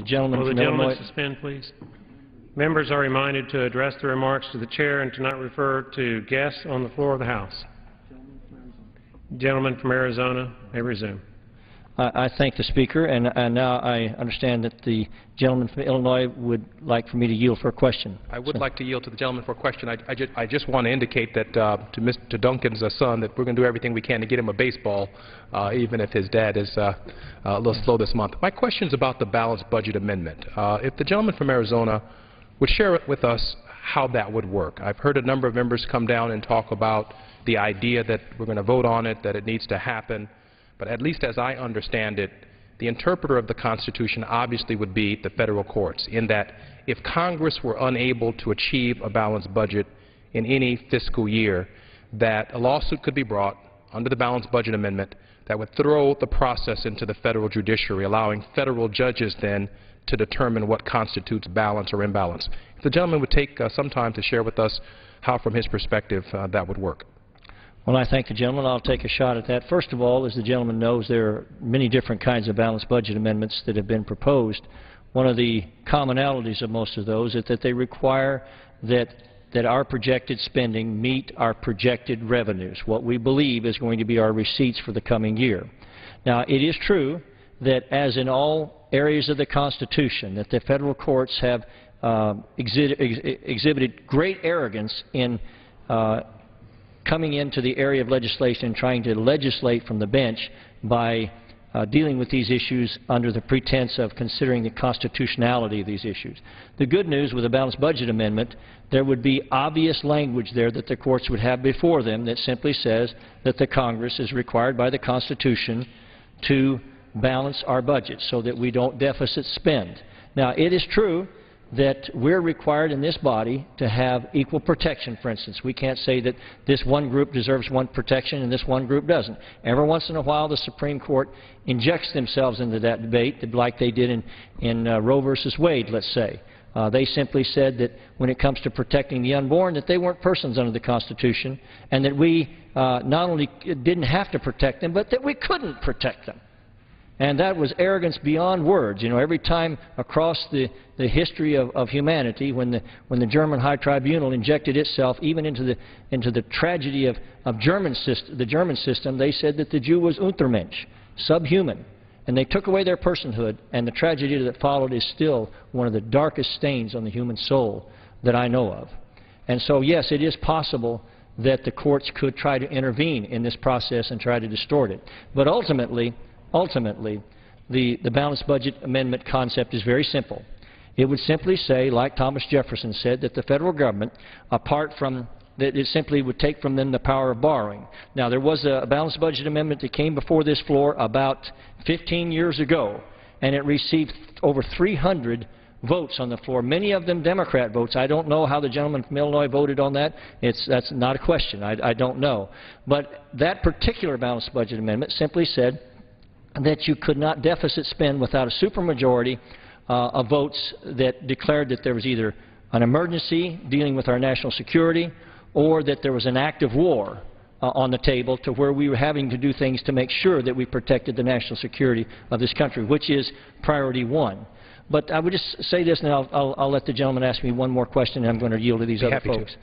The gentleman Will the from gentleman Illinois suspend, please? Members are reminded to address their remarks to the chair and to not refer to guests on the floor of the House. Gentleman from Arizona may resume. I thank the Speaker, and now I understand that the gentleman from Illinois would like for me to yield for a question. I would like to yield to the gentleman for a question. I just want to indicate that to Duncan's son that we're going to do everything we can to get him a baseball, even if his dad is a little slow this month. My question is about the balanced budget amendment. If the gentleman from Arizona would share with us how that would work. I've heard a number of members come down and talk about the idea that we're going to vote on it, that it needs to happen. But at least as I understand it, the interpreter of the Constitution obviously would be the federal courts, in that if Congress were unable to achieve a balanced budget in any fiscal year, that a lawsuit could be brought under the balanced budget amendment that would throw the process into the federal judiciary, allowing federal judges then to determine what constitutes balance or imbalance. If the gentleman would take some time to share with us how, from his perspective, that would work. Well, I thank the gentleman. I'll take a shot at that. First of all, as the gentleman knows, there are many different kinds of balanced budget amendments that have been proposed. One of the commonalities of most of those is that they require that our projected spending meet our projected revenues, what we believe is going to be our receipts for the coming year. Now, it is true that, as in all areas of the Constitution, that the federal courts have exhibited great arrogance in coming into the area of legislation and trying to legislate from the bench by dealing with these issues under the pretense of considering the constitutionality of these issues. The good news with a balanced budget amendment, there would be obvious language there that the courts would have before them that simply says that the Congress is required by the Constitution to balance our budget so that we don't deficit spend. Now, it is true that we're required in this body to have equal protection, for instance. We can't say that this one group deserves one protection and this one group doesn't. Every once in a while, the Supreme Court injects themselves into that debate, like they did in Roe versus Wade, let's say. They simply said that when it comes to protecting the unborn, that they weren't persons under the Constitution, and that we not only didn't have to protect them, but that we couldn't protect them. And that was arrogance beyond words. You know, every time across the history of humanity, when the German High Tribunal injected itself even into the tragedy of the German system, they said that the Jew was Untermensch, subhuman. And they took away their personhood, and the tragedy that followed is still one of the darkest stains on the human soul that I know of. And so, yes, it is possible that the courts could try to intervene in this process and try to distort it. But ultimately, the balanced budget amendment concept is very simple. It would simply say, like Thomas Jefferson said, that the federal government, apart from that, it simply would take from them the power of borrowing. Now, there was a balanced budget amendment that came before this floor about 15 years ago, and it received over 300 votes on the floor, many of them Democrat votes. I don't know how the gentleman from Illinois voted on that. That's not a question. I don't know. But that particular balanced budget amendment simply said that you could not deficit spend without a supermajority of votes that declared that there was either an emergency dealing with our national security or that there was an act of war on the table to where we were having to do things to make sure that we protected the national security of this country, which is priority one. But I would just say this, and I'll let the gentleman ask me one more question, and I'm going to yield to these other folks.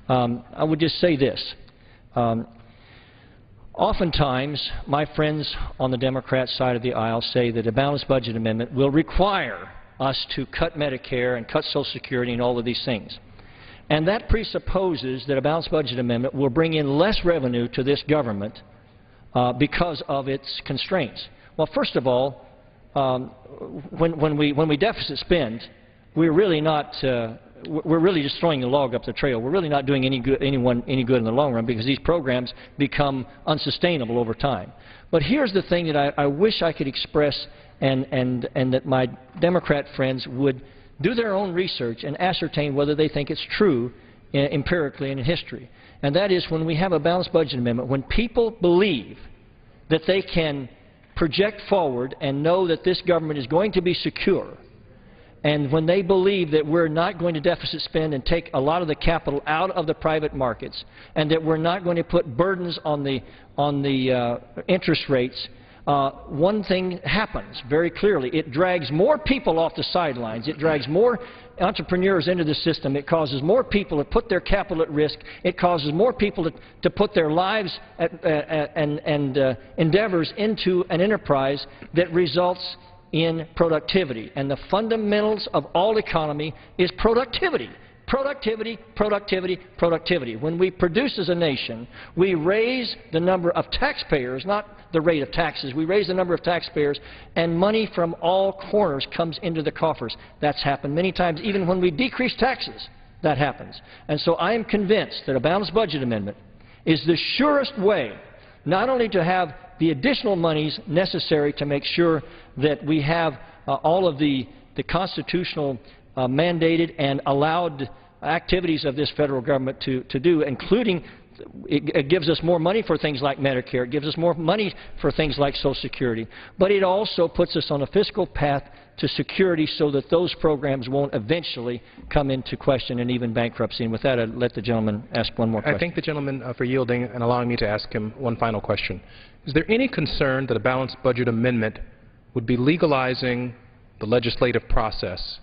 I would just say this. Oftentimes, my friends on the Democrat side of the aisle say that a balanced budget amendment will require us to cut Medicare and cut Social Security and all of these things. And that presupposes that a balanced budget amendment will bring in less revenue to this government because of its constraints. Well, first of all, when we deficit spend, we're really just throwing the log up the trail. We're really not doing anyone any good in the long run because these programs become unsustainable over time. But here's the thing that I wish I could express and that my Democrat friends would do their own research and ascertain whether they think it's true empirically and in history. And that is, when we have a balanced budget amendment, when people believe that they can project forward and know that this government is going to be secure, and when they believe that we're not going to deficit spend and take a lot of the capital out of the private markets, and that we're not going to put burdens on the interest rates one thing happens very clearly. It drags more people off the sidelines. It drags more entrepreneurs into the system. It causes more people to put their capital at risk. It causes more people to put their lives and endeavors into an enterprise that results in productivity. And the fundamentals of all economy is productivity. Productivity, productivity, productivity. When we produce as a nation, we raise the number of taxpayers, not the rate of taxes. We raise the number of taxpayers, and money from all corners comes into the coffers. That's happened many times. Even when we decrease taxes, that happens. And so I am convinced that a balanced budget amendment is the surest way not only to have the additional monies necessary to make sure that we have all of the constitutional mandated and allowed activities of this federal government to do, including it gives us more money for things like Medicare, it gives us more money for things like Social Security, but it also puts us on a fiscal path to security so that those programs won't eventually come into question and even bankruptcy. And with that, I'd let the gentleman ask one more question. I thank the gentleman for yielding and allowing me to ask him one final question. Is there any concern that a balanced budget amendment would be legalizing the legislative process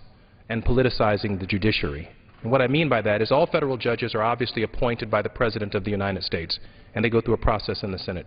and politicizing the judiciary? And what I mean by that is all federal judges are obviously appointed by the President of the United States, and they go through a process in the Senate.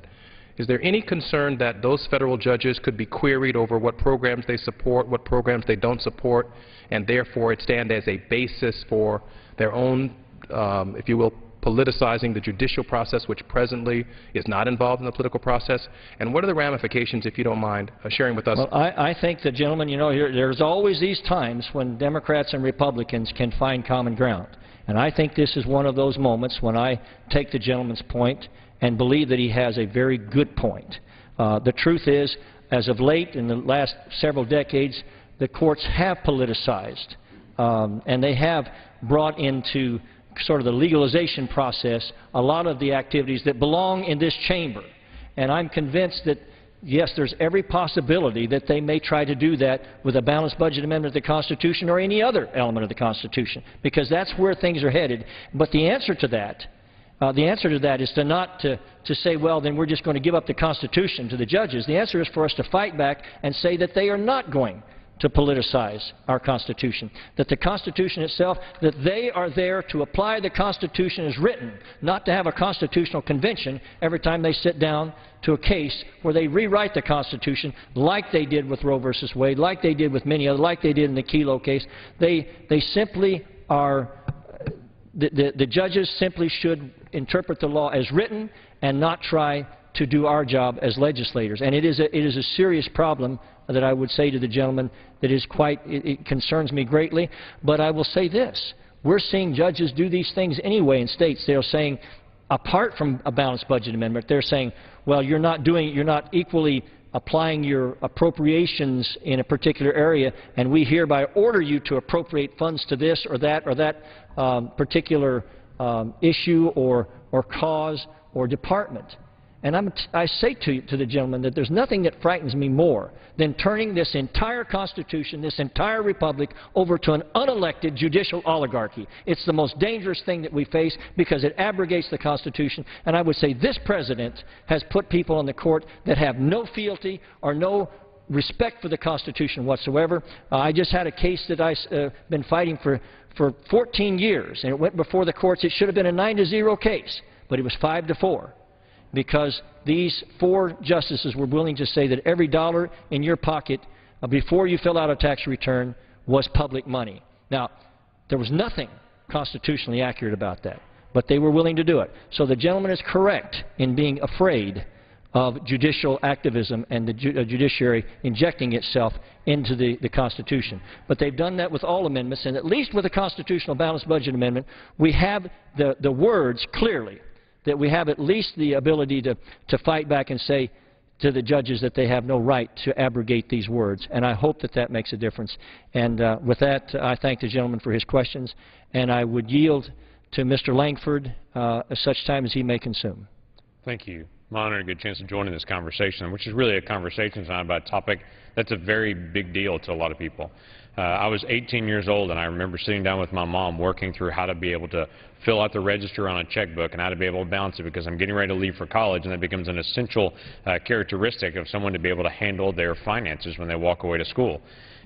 Is there any concern that those federal judges could be queried over what programs they support, what programs they don't support, and therefore it stand as a basis for their own, if you will, politicizing the judicial process, which presently is not involved in the political process? And what are the ramifications, if you don't mind sharing with us? Well, I think the gentleman, you know, there's always these times when Democrats and Republicans can find common ground. And I think this is one of those moments when I take the gentleman's point and believe that he has a very good point. The truth is, as of late, in the last several decades, the courts have politicized, and they have brought into sort of the legalization process a lot of the activities that belong in this chamber. And I'm convinced that, yes, there's every possibility that they may try to do that with a balanced budget amendment of the Constitution or any other element of the Constitution, because that's where things are headed. But the answer to that is to not to say, well, then we're just going to give up the Constitution to the judges. The answer is for us to fight back and say that they are not going to politicize our Constitution, that the Constitution itself, that they are there to apply the Constitution as written, not to have a constitutional convention every time they sit down to a case where they rewrite the Constitution like they did with Roe versus Wade, like they did with many others, like they did in the Kelo case. They simply are, the judges simply should interpret the law as written and not try to do our job as legislators. And it is a serious problem that I would say to the gentleman that is it concerns me greatly. But I will say this. We're seeing judges do these things anyway in states. They're saying, apart from a balanced budget amendment, they're saying, well, you're not equally applying your appropriations in a particular area, and we hereby order you to appropriate funds to this or that particular issue or cause or department. And I say to the gentleman that there's nothing that frightens me more than turning this entire Constitution, this entire republic, over to an unelected judicial oligarchy. It's the most dangerous thing that we face because it abrogates the Constitution. And I would say this President has put people on the court that have no fealty or no respect for the Constitution whatsoever. I just had a case that I've been fighting for 14 years, and it went before the courts. It should have been a 9-0 case, but it was 5-4. Because these 4 justices were willing to say that every dollar in your pocket before you fill out a tax return was public money. Now, there was nothing constitutionally accurate about that, but they were willing to do it. So the gentleman is correct in being afraid of judicial activism and the judiciary injecting itself into the Constitution. But they've done that with all amendments, and at least with a constitutional balanced budget amendment, we have the words clearly, that we have at least the ability to fight back and say to the judges that they have no right to abrogate these words. And I hope that that makes a difference. And with that, I thank the gentleman for his questions, and I would yield to Mr. Langford at such time as he may consume. Thank you. I'm honored to get a chance to join in this conversation, which is really a conversation tonight about a topic that's a very big deal to a lot of people. I was 18 years old, and I remember sitting down with my mom working through how to be able to fill out the register on a checkbook and how to be able to balance it, because I'm getting ready to leave for college, and that becomes an essential characteristic of someone to be able to handle their finances when they walk away to school.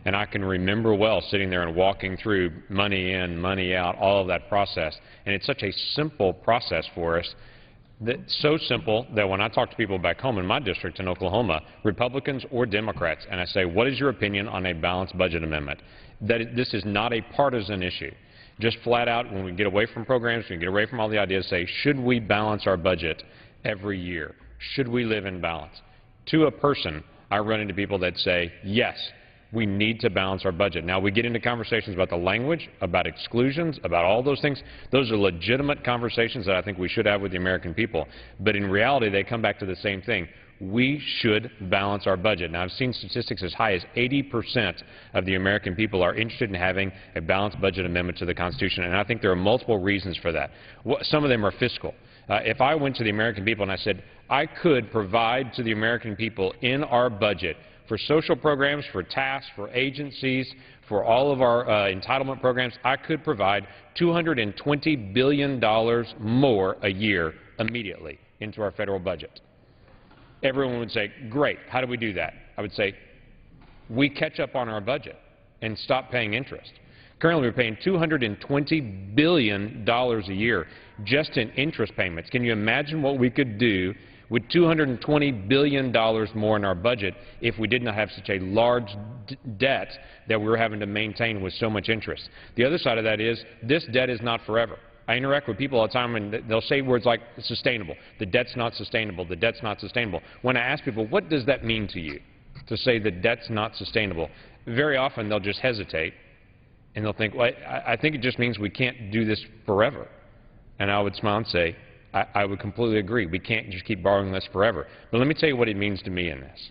And I can remember well sitting there and walking through money in, money out, all of that process. And it's such a simple process for us, so simple that when I talk to people back home in my district in Oklahoma, Republicans or Democrats, and I say, what is your opinion on a balanced budget amendment? This is not a partisan issue. Just flat out, when we get away from programs, when we get away from all the ideas, say, should we balance our budget every year? Should we live in balance? To a person, I run into people that say, yes, we need to balance our budget. Now, we get into conversations about the language, about exclusions, about all those things. Those are legitimate conversations that I think we should have with the American people. But in reality, they come back to the same thing. We should balance our budget. Now, I've seen statistics as high as 80% of the American people are interested in having a balanced budget amendment to the Constitution, and I think there are multiple reasons for that. Some of them are fiscal. If I went to the American people and I said, I could provide to the American people in our budget for social programs, for tasks, for agencies, for all of our entitlement programs, I could provide $220 billion more a year immediately into our federal budget. Everyone would say, great, how do we do that? I would say, we catch up on our budget and stop paying interest. Currently, we're paying $220 billion a year just in interest payments. Can you imagine what we could do with $220 billion more in our budget if we did not have such a large debt that we were having to maintain with so much interest? The other side of that is this debt is not forever. I interact with people all the time, and they'll say words like sustainable. The debt's not sustainable. The debt's not sustainable. When I ask people, what does that mean to you, to say the debt's not sustainable? Very often they'll just hesitate, and they'll think, well, I think it just means we can't do this forever. And I would smile and say, I would completely agree. We can't just keep borrowing this forever. But let me tell you what it means to me in this.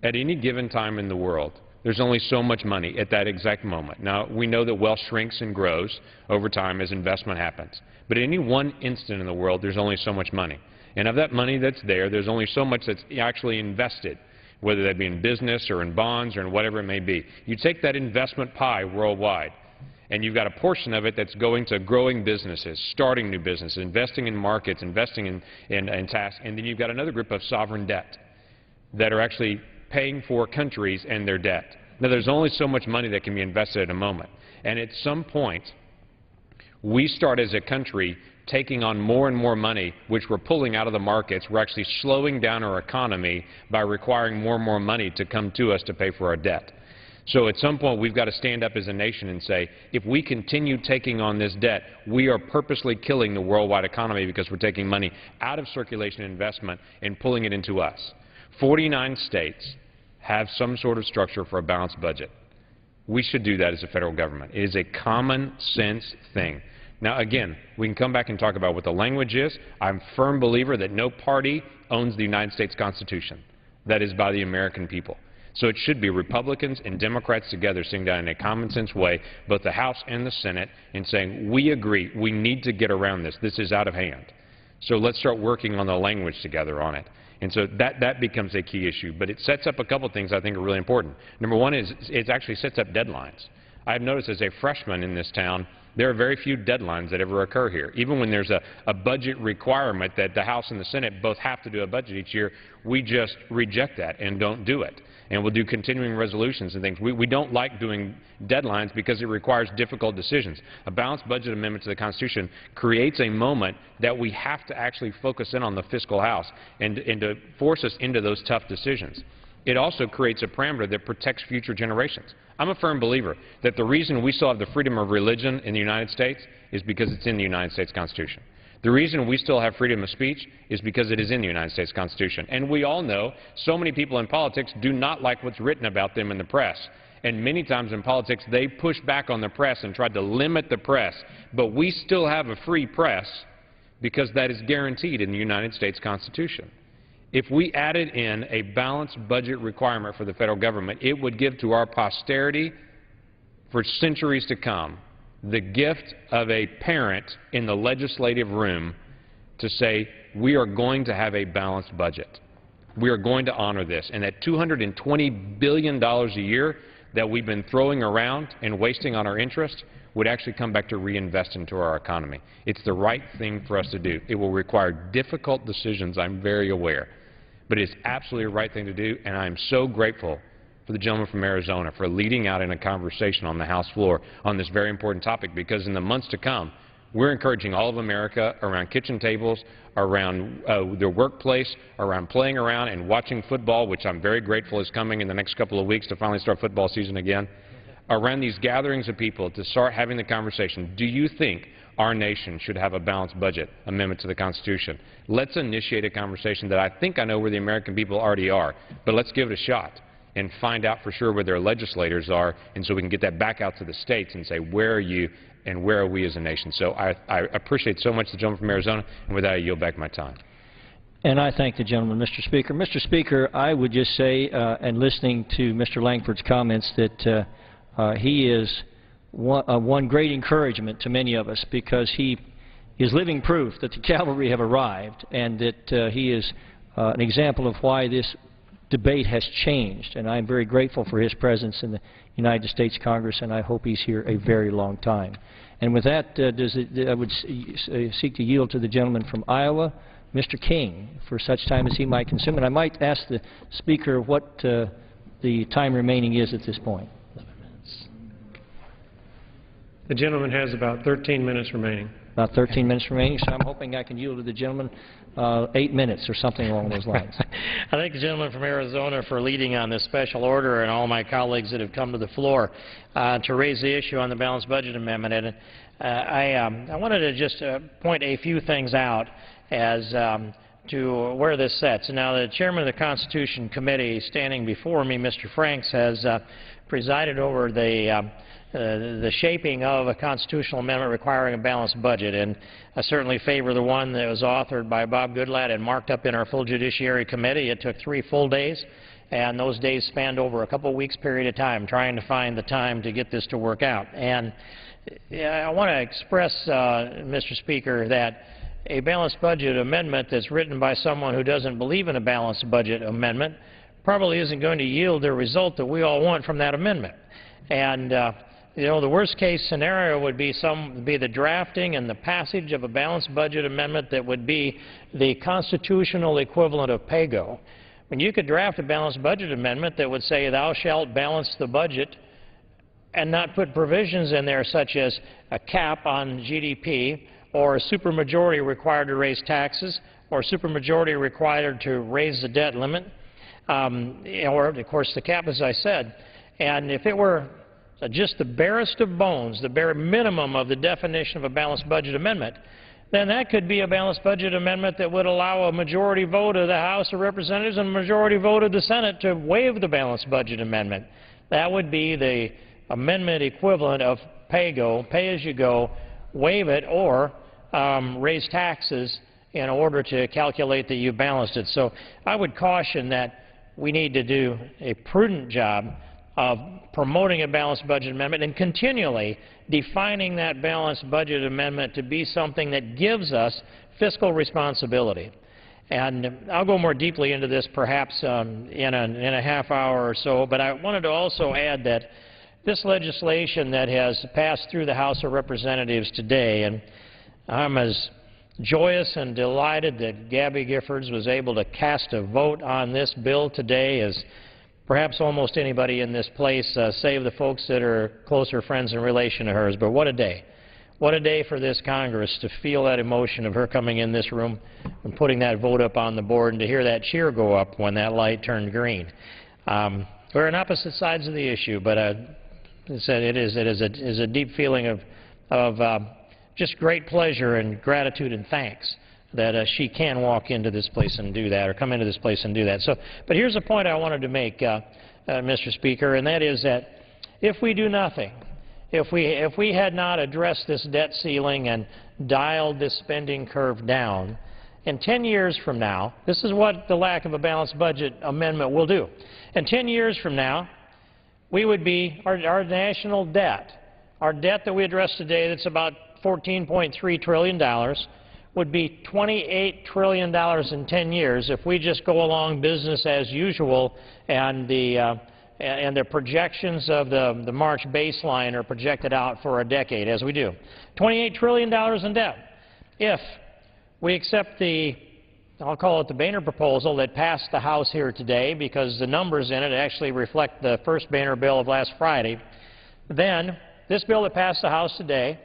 At any given time in the world, there's only so much money at that exact moment. Now, we know that wealth shrinks and grows over time as investment happens. But at any one instant in the world, there's only so much money. And of that money that's there, there's only so much that's actually invested, whether that be in business or in bonds or in whatever it may be. You take that investment pie worldwide, and you've got a portion of it that's going to growing businesses, starting new businesses, investing in markets, investing in tasks, and then you've got another group of sovereign debt that are actually paying for countries and their debt. Now, there's only so much money that can be invested at a moment, and at some point, we start as a country taking on more and more money, which we're pulling out of the markets. We're actually slowing down our economy by requiring more and more money to come to us to pay for our debt. So at some point, we've got to stand up as a nation and say, if we continue taking on this debt, we are purposely killing the worldwide economy because we're taking money out of circulation and investment and pulling it into us. 49 states have some sort of structure for a balanced budget. We should do that as a federal government. It is a common sense thing. Now, again, we can come back and talk about what the language is. I'm a firm believer that no party owns the United States Constitution. That is by the American people. So it should be Republicans and Democrats together sitting down in a common sense way, both the House and the Senate, and saying, we agree, we need to get around this. This is out of hand. So let's start working on the language together on it. And so that becomes a key issue. But it sets up a couple things I think are really important. Number one is it actually sets up deadlines. I've noticed as a freshman in this town, there are very few deadlines that ever occur here. Even when there's a budget requirement that the House and the Senate both have to do a budget each year, we just reject that and don't do it. And we'll do continuing resolutions and things. We don't like doing deadlines because it requires difficult decisions. A balanced budget amendment to the Constitution creates a moment that we have to actually focus in on the fiscal house and to force us into those tough decisions. It also creates a parameter that protects future generations. I'm a firm believer that the reason we still have the freedom of religion in the United States is because it's in the United States Constitution. The reason we still have freedom of speech is because it is in the United States Constitution. And we all know so many people in politics do not like what's written about them in the press. And many times in politics, they push back on the press and try to limit the press. But we still have a free press because that is guaranteed in the United States Constitution. If we added in a balanced budget requirement for the federal government, it would give to our posterity for centuries to come the gift of a parent in the legislative room to say, we are going to have a balanced budget. We are going to honor this. And at $220 billion a year, that we've been throwing around and wasting on our interest would actually come back to reinvest into our economy. It's the right thing for us to do. It will require difficult decisions, I'm very aware, but it's absolutely the right thing to do, and I'm so grateful for the gentleman from Arizona for leading out in a conversation on the House floor on this very important topic, because in the months to come, we're encouraging all of America around kitchen tables, around their workplace, around playing around and watching football, which I'm very grateful is coming in the next couple of weeks to finally start football season again, around these gatherings of people to start having the conversation. Do you think our nation should have a balanced budget amendment to the Constitution? Let's initiate a conversation that I think I know where the American people already are, but let's give it a shot and find out for sure where their legislators are, and so we can get that back out to the states and say, where are you and where are we as a nation? So I appreciate so much the gentleman from Arizona, and with that I yield back my time. And I thank the gentleman, Mr. Speaker. Mr. Speaker, I would just say, and listening to Mr. Langford's comments, that he is one great encouragement to many of us, because he is living proof that the cavalry have arrived, and that he is an example of why this debate has changed. And I'm very grateful for his presence in the United States Congress, and I hope he's here a very long time. And with that, I would seek to yield to the gentleman from Iowa, Mr. King, for such time as he might consume. And I might ask the Speaker what the time remaining is at this point. 11 minutes. The gentleman has about 13 minutes remaining. About 13 minutes remaining, so I'm hoping I can yield to the gentleman 8 minutes or something along those lines. I thank the gentleman from Arizona for leading on this special order, and all my colleagues that have come to the floor to raise the issue on the balanced budget amendment. And I wanted to just point a few things out as to where this sets. Now, the chairman of the Constitution Committee, standing before me, Mr. Franks, has presided over the shaping of a constitutional amendment requiring a balanced budget, and I certainly favor the one that was authored by Bob Goodlatte and marked up in our full Judiciary Committee. It took 3 full days, and those days spanned over a couple weeks period of time trying to find the time to get this to work out. And I want to express, Mr. Speaker, that a balanced budget amendment that's written by someone who doesn't believe in a balanced budget amendment probably isn't going to yield the result that we all want from that amendment. And you know, the worst-case scenario would be the drafting and the passage of a balanced budget amendment that would be the constitutional equivalent of pay-go. When you could draft a balanced budget amendment that would say, thou shalt balance the budget, and not put provisions in there such as a cap on GDP, or a supermajority required to raise taxes, or a supermajority required to raise the debt limit, or, of course, the cap, as I said. And if it were just the barest of bones, the bare minimum of the definition of a balanced budget amendment, then that could be a balanced budget amendment that would allow a majority vote of the House of Representatives and a majority vote of the Senate to waive the balanced budget amendment. That would be the amendment equivalent of pay-go, pay-as-you-go, waive it, or raise taxes in order to calculate that you balanced it. So I would caution that we need to do a prudent job of promoting a balanced budget amendment and continually defining that balanced budget amendment to be something that gives us fiscal responsibility. And I'll go more deeply into this perhaps in a half hour or so, but I wanted to also add that this legislation that has passed through the House of Representatives today, and I'm as joyous and delighted that Gabby Giffords was able to cast a vote on this bill today as perhaps almost anybody in this place, save the folks that are closer friends and relation to hers. But what a day. What a day for this Congress to feel that emotion of her coming in this room and putting that vote up on the board, and to hear that cheer go up when that light turned green. We're on opposite sides of the issue, but as I said, it is a deep feeling of just great pleasure and gratitude and thanks that she can walk into this place and do that, or come into this place and do that. So, but here's a point I wanted to make, Mr. Speaker, and that is that if we do nothing, if we had not addressed this debt ceiling and dialed this spending curve down, in 10 years from now, this is what the lack of a balanced budget amendment will do. In 10 years from now, we would be, our national debt, our debt that we address today that's about $14.3 trillion, would be $28 trillion in 10 years if we just go along business as usual, and the and the projections of the March baseline are projected out for a decade, as we do. $28 trillion in debt. If we accept the, I'll call it the Boehner proposal that passed the House here today, because the numbers in it actually reflect the first Boehner bill of last Friday, then this bill that passed the House today,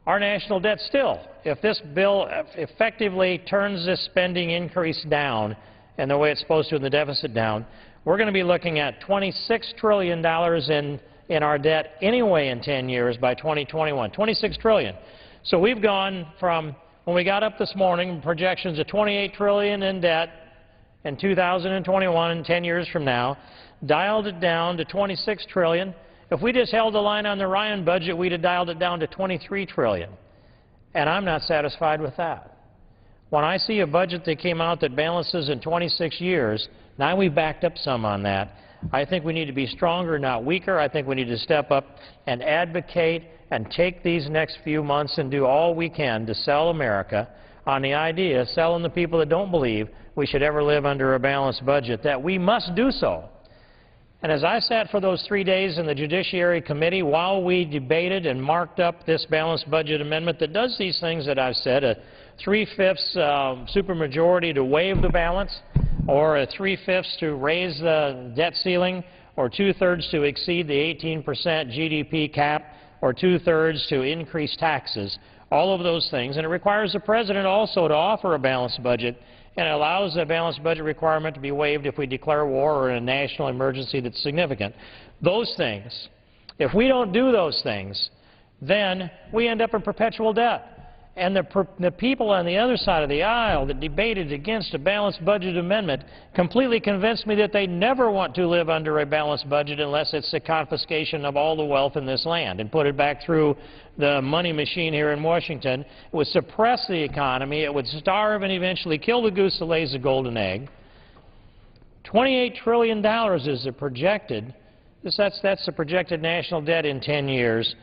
our national debt still, if this bill effectively turns this spending increase down and the way it's supposed to and the deficit down, we're going to be looking at $26 trillion in our debt anyway in 10 years by 2021, $26 trillion. So we've gone from, when we got up this morning, projections of $28 trillion in debt in 2021, 10 years from now, dialed it down to $26 trillion. If we just held the line on the Ryan budget, we'd have dialed it down to $23 trillion. And I'm not satisfied with that. When I see a budget that came out that balances in 26 years, now we've backed up some on that. I think we need to be stronger, not weaker. I think we need to step up and advocate and take these next few months and do all we can to sell America on the idea, selling the people that don't believe we should ever live under a balanced budget, that we must do so. And as I sat for those 3 days in the Judiciary Committee while we debated and marked up this balanced budget amendment that does these things that I've said, a 3/5 supermajority to waive the balance, or a 3/5 to raise the debt ceiling, or 2/3 to exceed the 18% GDP cap, or 2/3 to increase taxes, all of those things. And it requires the President also to offer a balanced budget, and it allows the balanced budget requirement to be waived if we declare war or a national emergency that's significant. Those things, if we don't do those things, then we end up in perpetual debt. And the people on the other side of the aisle that debated against a balanced budget amendment completely convinced me that they never want to live under a balanced budget unless it's the confiscation of all the wealth in this land and put it back through the money machine here in Washington. It would suppress the economy. It would starve and eventually kill the goose that lays the golden egg. $28 trillion is the projected, that's the projected national debt in 10 years.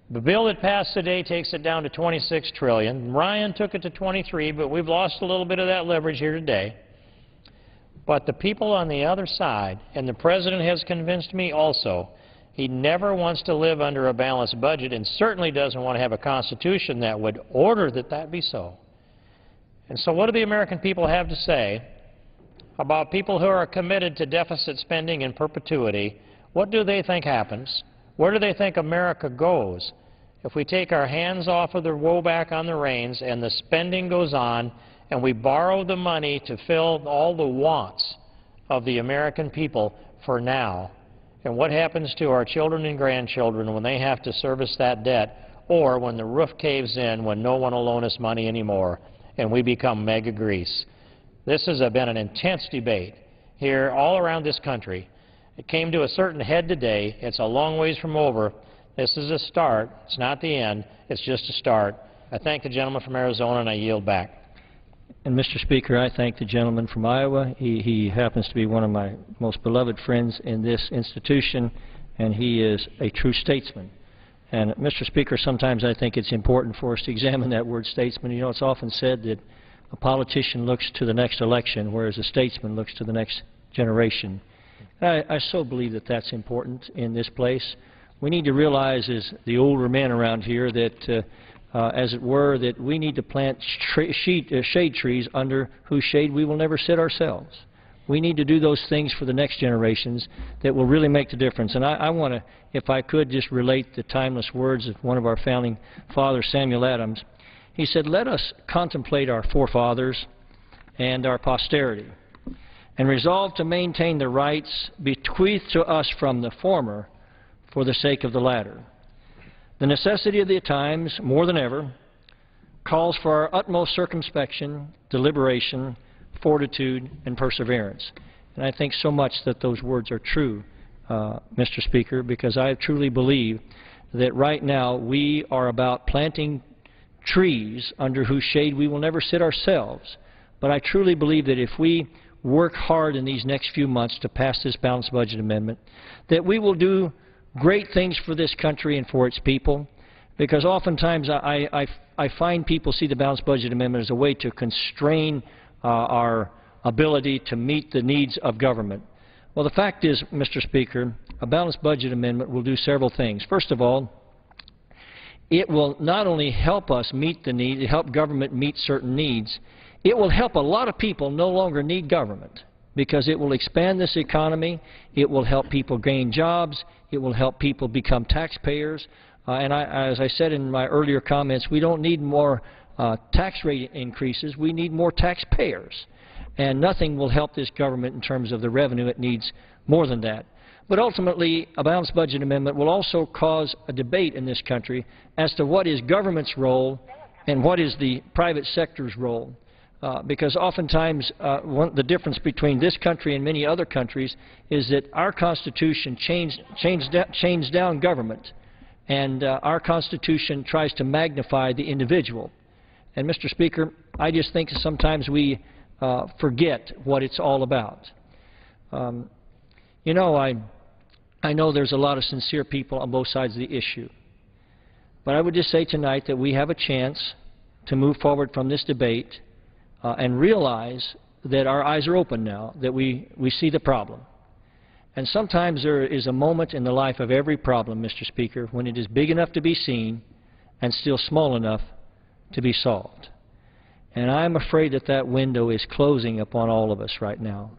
The bill that passed today takes it down to $26 trillion. Ryan took it to 23, but we've lost a little bit of that leverage here today. But the people on the other side, and the President has convinced me also, he never wants to live under a balanced budget and certainly doesn't want to have a Constitution that would order that that be so. And so what do the American people have to say about people who are committed to deficit spending in perpetuity? What do they think happens? Where do they think America goes if we take our hands off of the roll back on the reins and the spending goes on and we borrow the money to fill all the wants of the American people for now? And what happens to our children and grandchildren when they have to service that debt, or when the roof caves in, when no one will loan us money anymore and we become mega Greece? This has been an intense debate here all around this country. It came to a certain head today. It's a long ways from over. This is a start. It's not the end. It's just a start. I thank the gentleman from Arizona, and I yield back. And, Mr. Speaker, I thank the gentleman from Iowa. He happens to be one of my most beloved friends in this institution, and he is a true statesman. And, Mr. Speaker, sometimes I think it's important for us to examine that word statesman. You know, it's often said that a politician looks to the next election, whereas a statesman looks to the next generation. I so believe that that's important in this place. We need to realize, as the older men around here, that, as it were, that we need to plant shade trees under whose shade we will never sit ourselves. We need to do those things for the next generations that will really make the difference. And I want to, if I could, just relate the timeless words of one of our founding fathers, Samuel Adams. He said, "Let us contemplate our forefathers and our posterity, and resolve to maintain the rights bequeathed to us from the former for the sake of the latter. The necessity of the times, more than ever, calls for our utmost circumspection, deliberation, fortitude, and perseverance." And I think so much that those words are true, Mr. Speaker, because I truly believe that right now we are about planting trees under whose shade we will never sit ourselves. But I truly believe that if we work hard in these next few months to pass this balanced budget amendment, that we will do great things for this country and for its people, because oftentimes I find people see the balanced budget amendment as a way to constrain our ability to meet the needs of government. Well, the fact is, Mr. Speaker, a balanced budget amendment will do several things. First of all, it will not only help us meet the need, help government meet certain needs, it will help a lot of people no longer need government, because it will expand this economy, it will help people gain jobs, it will help people become taxpayers, as I said in my earlier comments, we don't need more tax rate increases, we need more taxpayers. And nothing will help this government in terms of the revenue it needs more than that. But ultimately, a balanced budget amendment will also cause a debate in this country as to what is government's role and what is the private sector's role. Because oftentimes the difference between this country and many other countries is that our Constitution chains down government, and our Constitution tries to magnify the individual. And, Mr. Speaker, I just think sometimes we forget what it's all about. You know, I know there's a lot of sincere people on both sides of the issue. But I would just say tonight that we have a chance to move forward from this debate and realize that our eyes are open now, that we see the problem. And sometimes there is a moment in the life of every problem, Mr. Speaker, when it is big enough to be seen and still small enough to be solved. And I'm afraid that that window is closing upon all of us right now,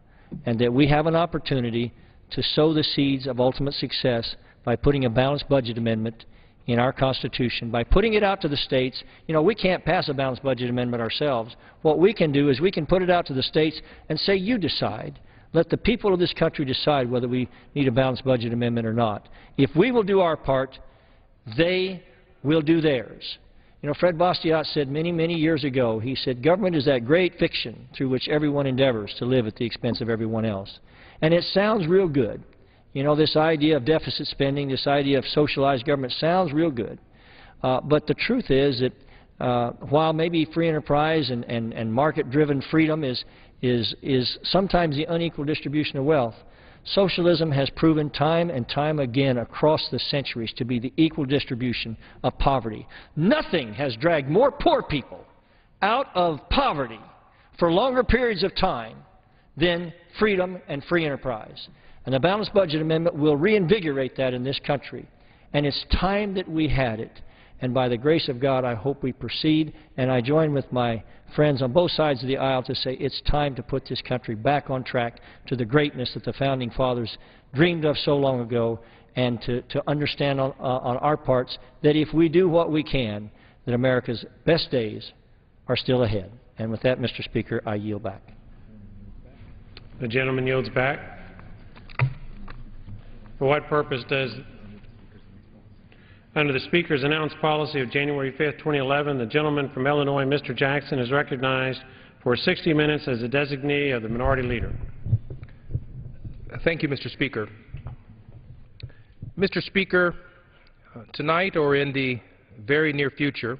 and that we have an opportunity to sow the seeds of ultimate success by putting a balanced budget amendment in our Constitution, by putting it out to the states. You know, we can't pass a balanced budget amendment ourselves. What we can do is we can put it out to the states and say, you decide. Let the people of this country decide whether we need a balanced budget amendment or not. If we will do our part, they will do theirs. You know, Fred Bastiat said many, many years ago, he said, government is that great fiction through which everyone endeavors to live at the expense of everyone else. And it sounds real good. You know, this idea of deficit spending, this idea of socialized government sounds real good. But the truth is that while maybe free enterprise and market-driven freedom is sometimes the unequal distribution of wealth, socialism has proven time and time again across the centuries to be the equal distribution of poverty. Nothing has dragged more poor people out of poverty for longer periods of time than freedom and free enterprise. And the balanced budget amendment will reinvigorate that in this country. And it's time that we had it. And by the grace of God, I hope we proceed. And I join with my friends on both sides of the aisle to say it's time to put this country back on track to the greatness that the Founding Fathers dreamed of so long ago, and to understand on our parts that if we do what we can, that America's best days are still ahead. And with that, Mr. Speaker, I yield back. The gentleman yields back. For what purpose does, under the Speaker's announced policy of January 5, 2011, the gentleman from Illinois, Mr. Jackson, is recognized for 60 minutes as the designee of the Minority Leader. Thank you, Mr. Speaker. Mr. Speaker, tonight or in the very near future,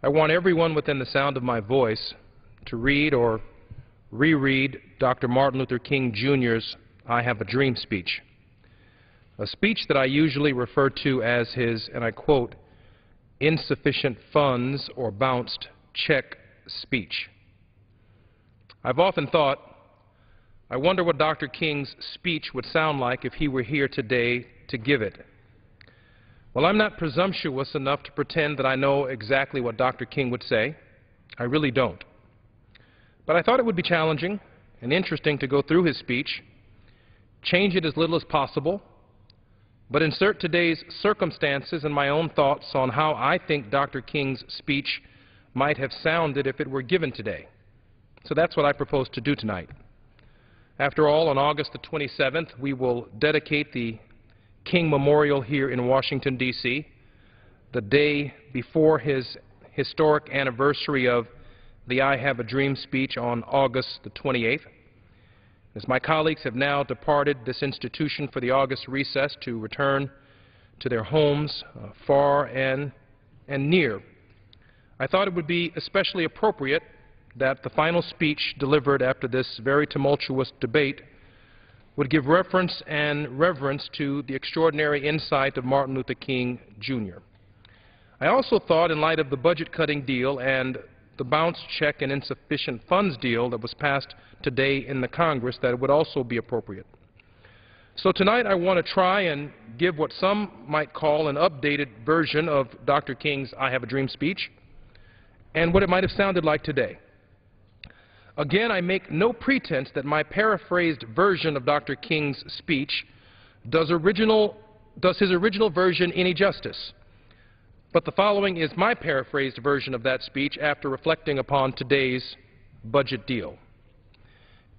I want everyone within the sound of my voice to read or reread Dr. Martin Luther King Jr.'s I Have a Dream speech, a speech that I usually refer to as his, and I quote, insufficient funds or bounced check speech. I've often thought, I wonder what Dr. King's speech would sound like if he were here today to give it. Well, I'm not presumptuous enough to pretend that I know exactly what Dr. King would say. I really don't. But I thought it would be challenging and interesting to go through his speech, change it as little as possible, but insert today's circumstances and my own thoughts on how I think Dr. King's speech might have sounded if it were given today. So that's what I propose to do tonight. After all, on August the 27th, we will dedicate the King Memorial here in Washington, D.C., the day before his historic anniversary of the I Have a Dream speech on August the 28th. As my colleagues have now departed this institution for the August recess to return to their homes far and near, I thought it would be especially appropriate that the final speech delivered after this very tumultuous debate would give reference and reverence to the extraordinary insight of Martin Luther King, Jr. I also thought, in light of the budget-cutting deal and the bounce check and insufficient funds deal that was passed today in the Congress, that would also be appropriate. So tonight I want to try and give what some might call an updated version of Dr. King's I Have a Dream speech and what it might have sounded like today. Again, I make no pretense that my paraphrased version of Dr. King's speech does his original version any justice. But the following is my paraphrased version of that speech after reflecting upon today's budget deal.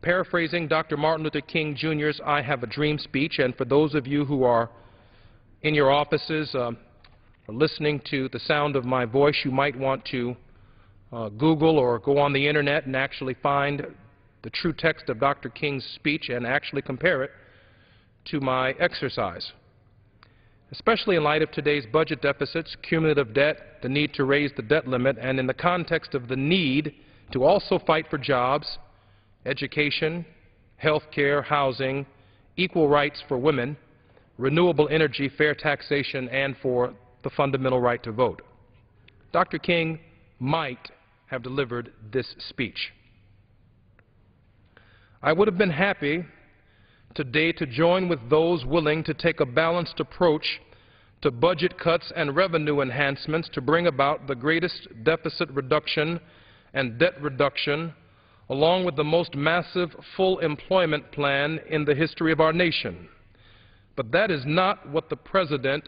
Paraphrasing Dr. Martin Luther King Jr.'s I Have a Dream speech, and for those of you who are in your offices or listening to the sound of my voice, you might want to Google or go on the internet and actually find the true text of Dr. King's speech and actually compare it to my exercise. Especially in light of today's budget deficits, cumulative debt, the need to raise the debt limit, and in the context of the need to also fight for jobs, education, health care, housing, equal rights for women, renewable energy, fair taxation, and for the fundamental right to vote. Dr. King might have delivered this speech. I would have been happy today to join with those willing to take a balanced approach to budget cuts and revenue enhancements to bring about the greatest deficit reduction and debt reduction, along with the most massive full employment plan in the history of our nation. But that is not what the President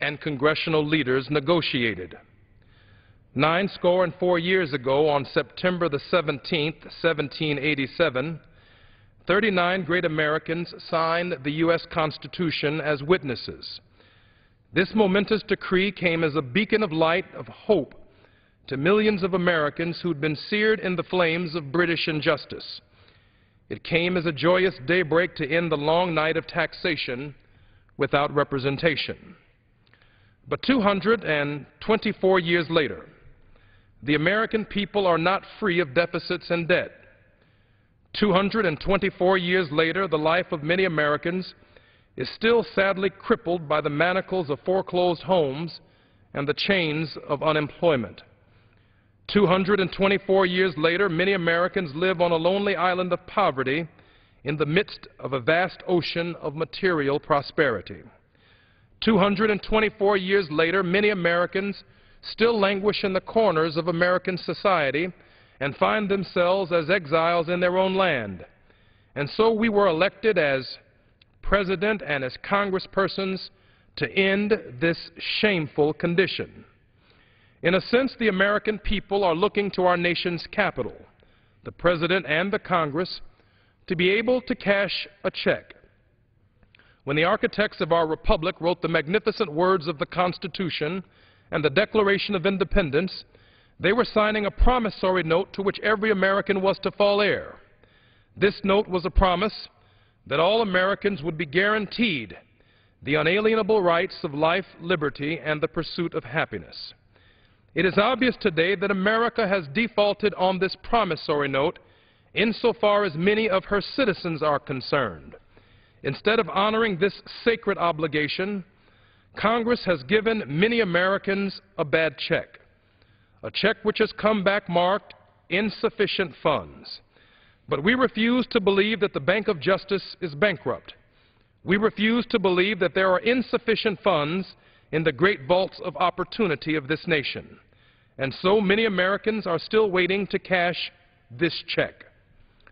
and congressional leaders negotiated. 94 years ago, on September the 17th, 1787, 39 great Americans signed the U.S. Constitution as witnesses. This momentous decree came as a beacon of light of hope to millions of Americans who'd been seared in the flames of British injustice. It came as a joyous daybreak to end the long night of taxation without representation. But 224 years later, the American people are not free of deficits and debt. 224 years later, the life of many Americans is still sadly crippled by the manacles of foreclosed homes and the chains of unemployment. 224 years later, many Americans live on a lonely island of poverty in the midst of a vast ocean of material prosperity. 224 years later, many Americans still languish in the corners of American society and find themselves as exiles in their own land. And so we were elected as President and as Congresspersons to end this shameful condition. In a sense, the American people are looking to our nation's capital, the President and the Congress, to be able to cash a check. When the architects of our republic wrote the magnificent words of the Constitution and the Declaration of Independence, they were signing a promissory note to which every American was to fall heir. This note was a promise that all Americans would be guaranteed the unalienable rights of life, liberty, and the pursuit of happiness. It is obvious today that America has defaulted on this promissory note insofar as many of her citizens are concerned. Instead of honoring this sacred obligation, Congress has given many Americans a bad check, a check which has come back marked insufficient funds. But we refuse to believe that the Bank of Justice is bankrupt. We refuse to believe that there are insufficient funds in the great vaults of opportunity of this nation. And so many Americans are still waiting to cash this check,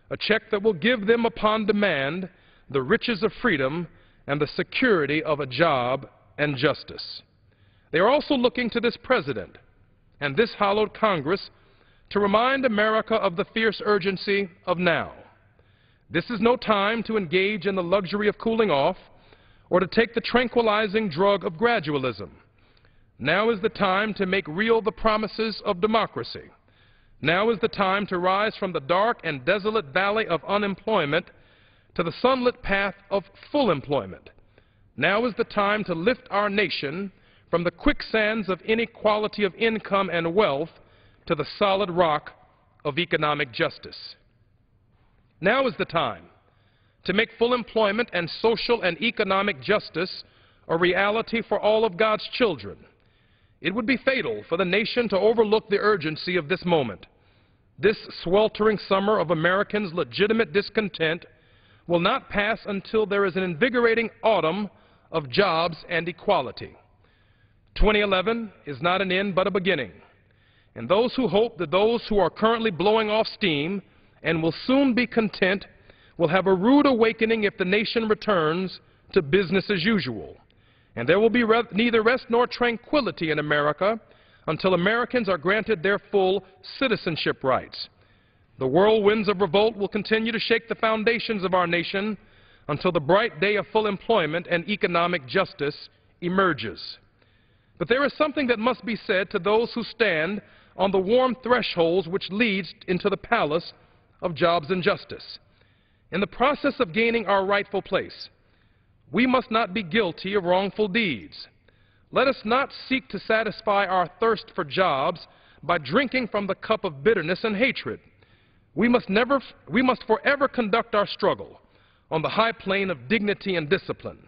a check that will give them upon demand the riches of freedom and the security of a job and justice. They are also looking to this President and this hallowed Congress to remind America of the fierce urgency of now. This is no time to engage in the luxury of cooling off or to take the tranquilizing drug of gradualism. Now is the time to make real the promises of democracy. Now is the time to rise from the dark and desolate valley of unemployment to the sunlit path of full employment. Now is the time to lift our nation from the quicksands of inequality of income and wealth to the solid rock of economic justice. Now is the time to make full employment and social and economic justice a reality for all of God's children. It would be fatal for the nation to overlook the urgency of this moment. This sweltering summer of Americans' legitimate discontent will not pass until there is an invigorating autumn of jobs and equality. 2011 is not an end but a beginning, and those who hope that those who are currently blowing off steam and will soon be content will have a rude awakening if the nation returns to business as usual. And there will be neither rest nor tranquility in America until Americans are granted their full citizenship rights. The whirlwinds of revolt will continue to shake the foundations of our nation until the bright day of full employment and economic justice emerges. But there is something that must be said to those who stand on the warm thresholds which leads into the palace of jobs and justice. In the process of gaining our rightful place, we must not be guilty of wrongful deeds. Let us not seek to satisfy our thirst for jobs by drinking from the cup of bitterness and hatred. We must forever conduct our struggle on the high plane of dignity and discipline.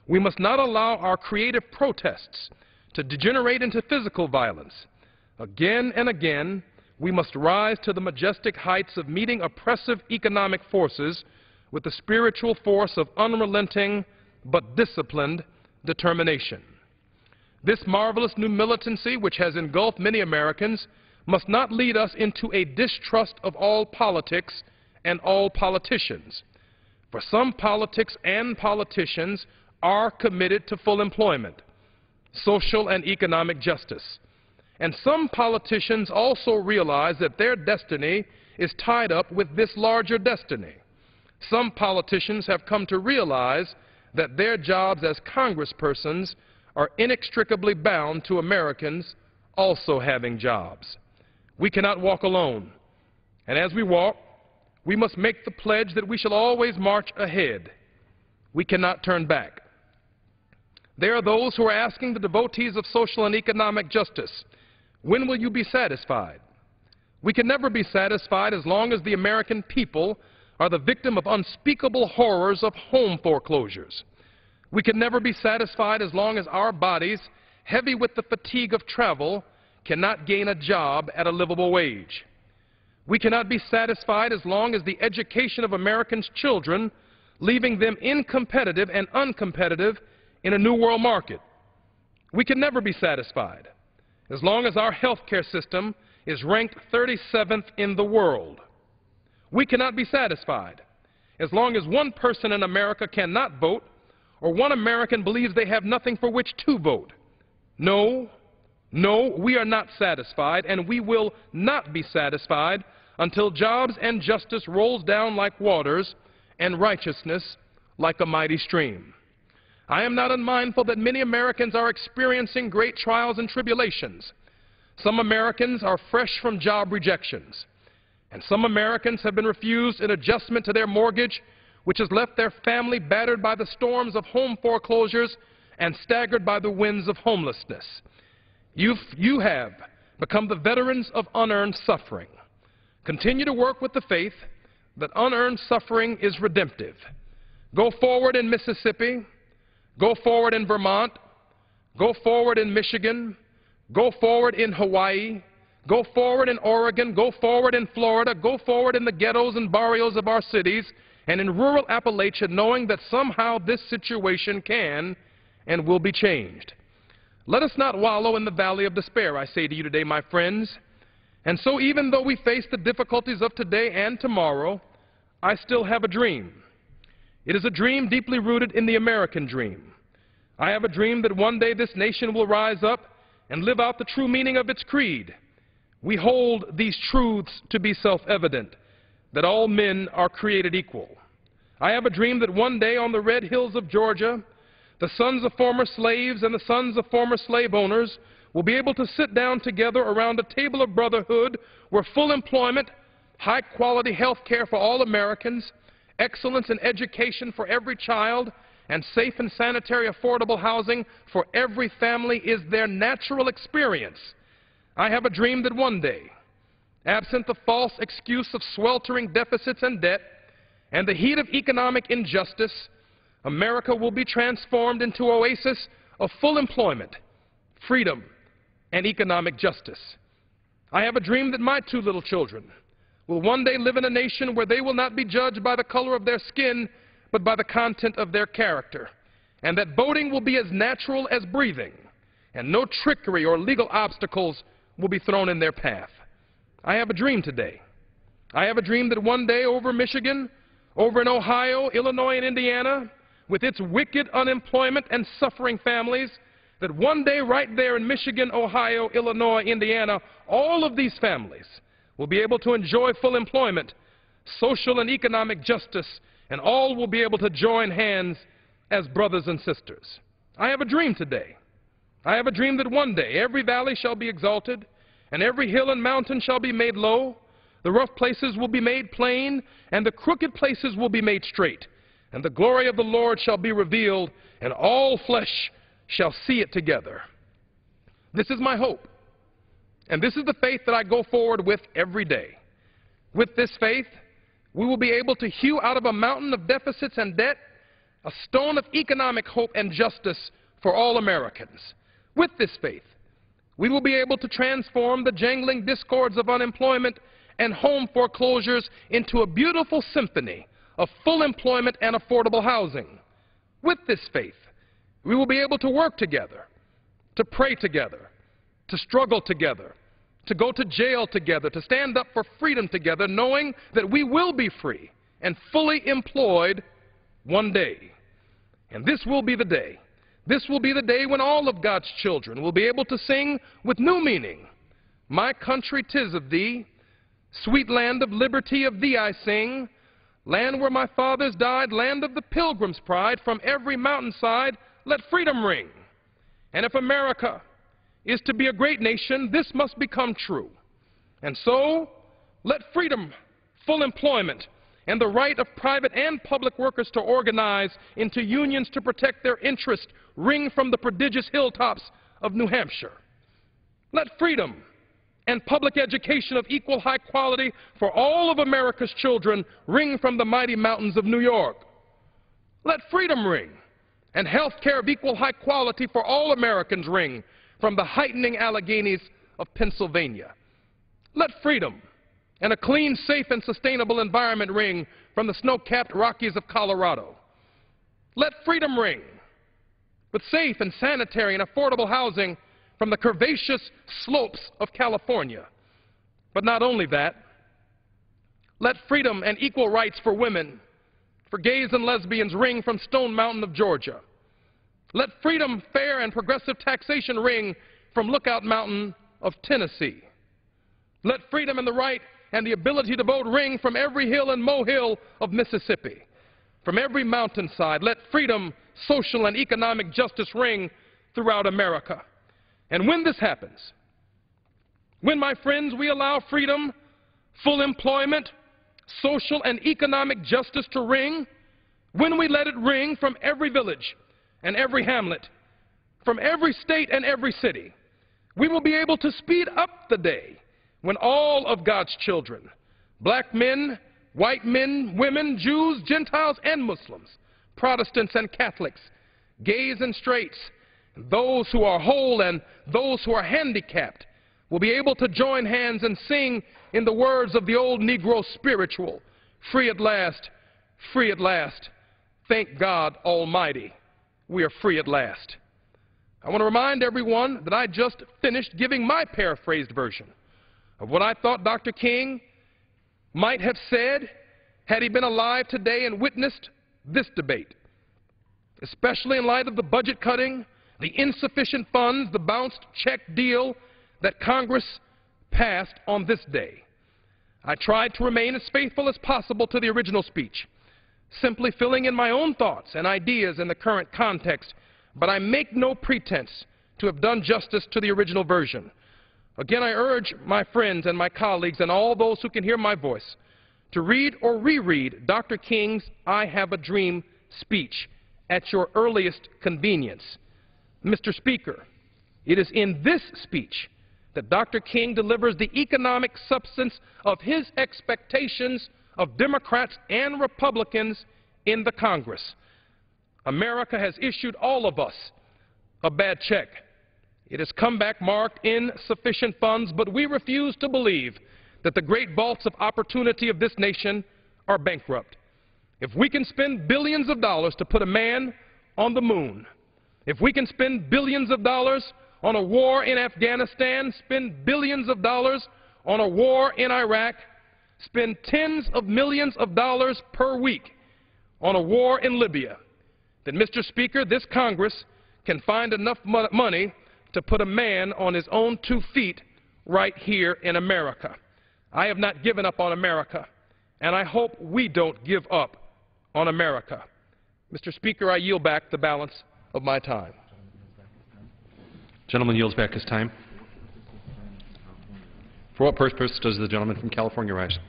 We must not allow our creative protests to degenerate into physical violence. Again and again, we must rise to the majestic heights of meeting oppressive economic forces with the spiritual force of unrelenting but disciplined determination. This marvelous new militancy, which has engulfed many Americans, must not lead us into a distrust of all politics and all politicians. For some politics and politicians are committed to full employment, social and economic justice. And some politicians also realize that their destiny is tied up with this larger destiny. Some politicians have come to realize that their jobs as congresspersons are inextricably bound to Americans also having jobs. We cannot walk alone. And as we walk, we must make the pledge that we shall always march ahead. We cannot turn back. There are those who are asking the devotees of social and economic justice, when will you be satisfied? We can never be satisfied as long as the American people are the victim of unspeakable horrors of home foreclosures. We can never be satisfied as long as our bodies, heavy with the fatigue of travel, cannot gain a job at a livable wage. We cannot be satisfied as long as the education of Americans' children, leaving them incompetitive and uncompetitive in a new world market. We can never be satisfied as long as our health care system is ranked 37th in the world. We cannot be satisfied as long as one person in America cannot vote or one American believes they have nothing for which to vote. No, we are not satisfied, and we will not be satisfied until jobs and justice rolls down like waters and righteousness like a mighty stream. I am not unmindful that many Americans are experiencing great trials and tribulations. Some Americans are fresh from job rejections, and some Americans have been refused an adjustment to their mortgage, which has left their family battered by the storms of home foreclosures and staggered by the winds of homelessness. You have become the veterans of unearned suffering. Continue to work with the faith that unearned suffering is redemptive. Go forward in Mississippi. Go forward in Vermont. Go forward in Michigan. Go forward in Hawaii. Go forward in Oregon. Go forward in Florida. Go forward in the ghettos and barrios of our cities and in rural Appalachia, knowing that somehow this situation can and will be changed. Let us not wallow in the valley of despair, I say to you today, my friends. And so even though we face the difficulties of today and tomorrow, I still have a dream. It is a dream deeply rooted in the American dream. I have a dream that one day this nation will rise up and live out the true meaning of its creed. We hold these truths to be self-evident, that all men are created equal. I have a dream that one day on the red hills of Georgia, the sons of former slaves and the sons of former slave owners will be able to sit down together around a table of brotherhood where full employment, high-quality health care for all Americans, excellence in education for every child, and safe and sanitary affordable housing for every family is their natural experience. I have a dream that one day, absent the false excuse of sweltering deficits and debt and the heat of economic injustice, America will be transformed into an oasis of full employment, freedom, and economic justice. I have a dream that my two little children will one day live in a nation where they will not be judged by the color of their skin, but by the content of their character, and that voting will be as natural as breathing, and no trickery or legal obstacles will be thrown in their path. I have a dream today. I have a dream that one day over Michigan, over in Ohio, Illinois, and Indiana, with its wicked unemployment and suffering families, that one day right there in Michigan, Ohio, Illinois, Indiana, all of these families will be able to enjoy full employment, social and economic justice, and all will be able to join hands as brothers and sisters. I have a dream today. I have a dream that one day every valley shall be exalted, and every hill and mountain shall be made low. The rough places will be made plain, and the crooked places will be made straight. And the glory of the Lord shall be revealed, and all flesh shall see it together. This is my hope, and this is the faith that I go forward with every day. With this faith, we will be able to hew out of a mountain of deficits and debt a stone of economic hope and justice for all Americans. With this faith, we will be able to transform the jangling discords of unemployment and home foreclosures into a beautiful symphony of full employment and affordable housing. With this faith, we will be able to work together, to pray together, to struggle together, to go to jail together, to stand up for freedom together, knowing that we will be free and fully employed one day. And this will be the day. This will be the day when all of God's children will be able to sing with new meaning, "My country 'tis of thee, sweet land of liberty, of thee I sing, land where my fathers died, land of the pilgrim's pride, from every mountainside let freedom ring." And if America is to be a great nation, this must become true. And so, let freedom, full employment, and the right of private and public workers to organize into unions to protect their interests ring from the prodigious hilltops of New Hampshire. Let freedom and public education of equal high quality for all of America's children ring from the mighty mountains of New York. Let freedom ring and health care of equal high quality for all Americans ring from the heightening Alleghenies of Pennsylvania. Let freedom and a clean, safe, and sustainable environment ring from the snow-capped Rockies of Colorado. Let freedom ring with safe and sanitary and affordable housing from the curvaceous slopes of California. But not only that, let freedom and equal rights for women, for gays and lesbians ring from Stone Mountain of Georgia. Let freedom, fair, and progressive taxation ring from Lookout Mountain of Tennessee. Let freedom and the right and the ability to vote ring from every hill and molehill of Mississippi. From every mountainside, let freedom, social, and economic justice ring throughout America. And when this happens, when, my friends, we allow freedom, full employment, social and economic justice to ring, when we let it ring from every village and every hamlet, from every state and every city, we will be able to speed up the day when all of God's children, black men, white men, women, Jews, Gentiles, and Muslims, Protestants and Catholics, gays and straights, those who are whole and those who are handicapped, will be able to join hands and sing in the words of the old Negro spiritual, "Free at last, free at last, thank God Almighty, we are free at last." I want to remind everyone that I just finished giving my paraphrased version of what I thought Dr. King might have said had he been alive today and witnessed this debate, especially in light of the budget cutting, the insufficient funds, the bounced check deal that Congress passed on this day. I tried to remain as faithful as possible to the original speech, simply filling in my own thoughts and ideas in the current context, but I make no pretense to have done justice to the original version. Again, I urge my friends and my colleagues and all those who can hear my voice to read or reread Dr. King's "I Have a Dream" speech at your earliest convenience. Mr. Speaker, it is in this speech that Dr. King delivers the economic substance of his expectations of Democrats and Republicans in the Congress. America has issued all of us a bad check. It has come back marked insufficient funds, but we refuse to believe that the great vaults of opportunity of this nation are bankrupt. If we can spend billions of dollars to put a man on the moon, if we can spend billions of dollars on a war in Afghanistan, spend billions of dollars on a war in Iraq, spend tens of millions of dollars per week on a war in Libya, then, Mr. Speaker, this Congress can find enough money to put a man on his own 2 feet right here in America. I have not given up on America, and I hope we don't give up on America. Mr. Speaker, I yield back the balance of my time. Gentleman yields back his time. For what purpose does the gentleman from California rise?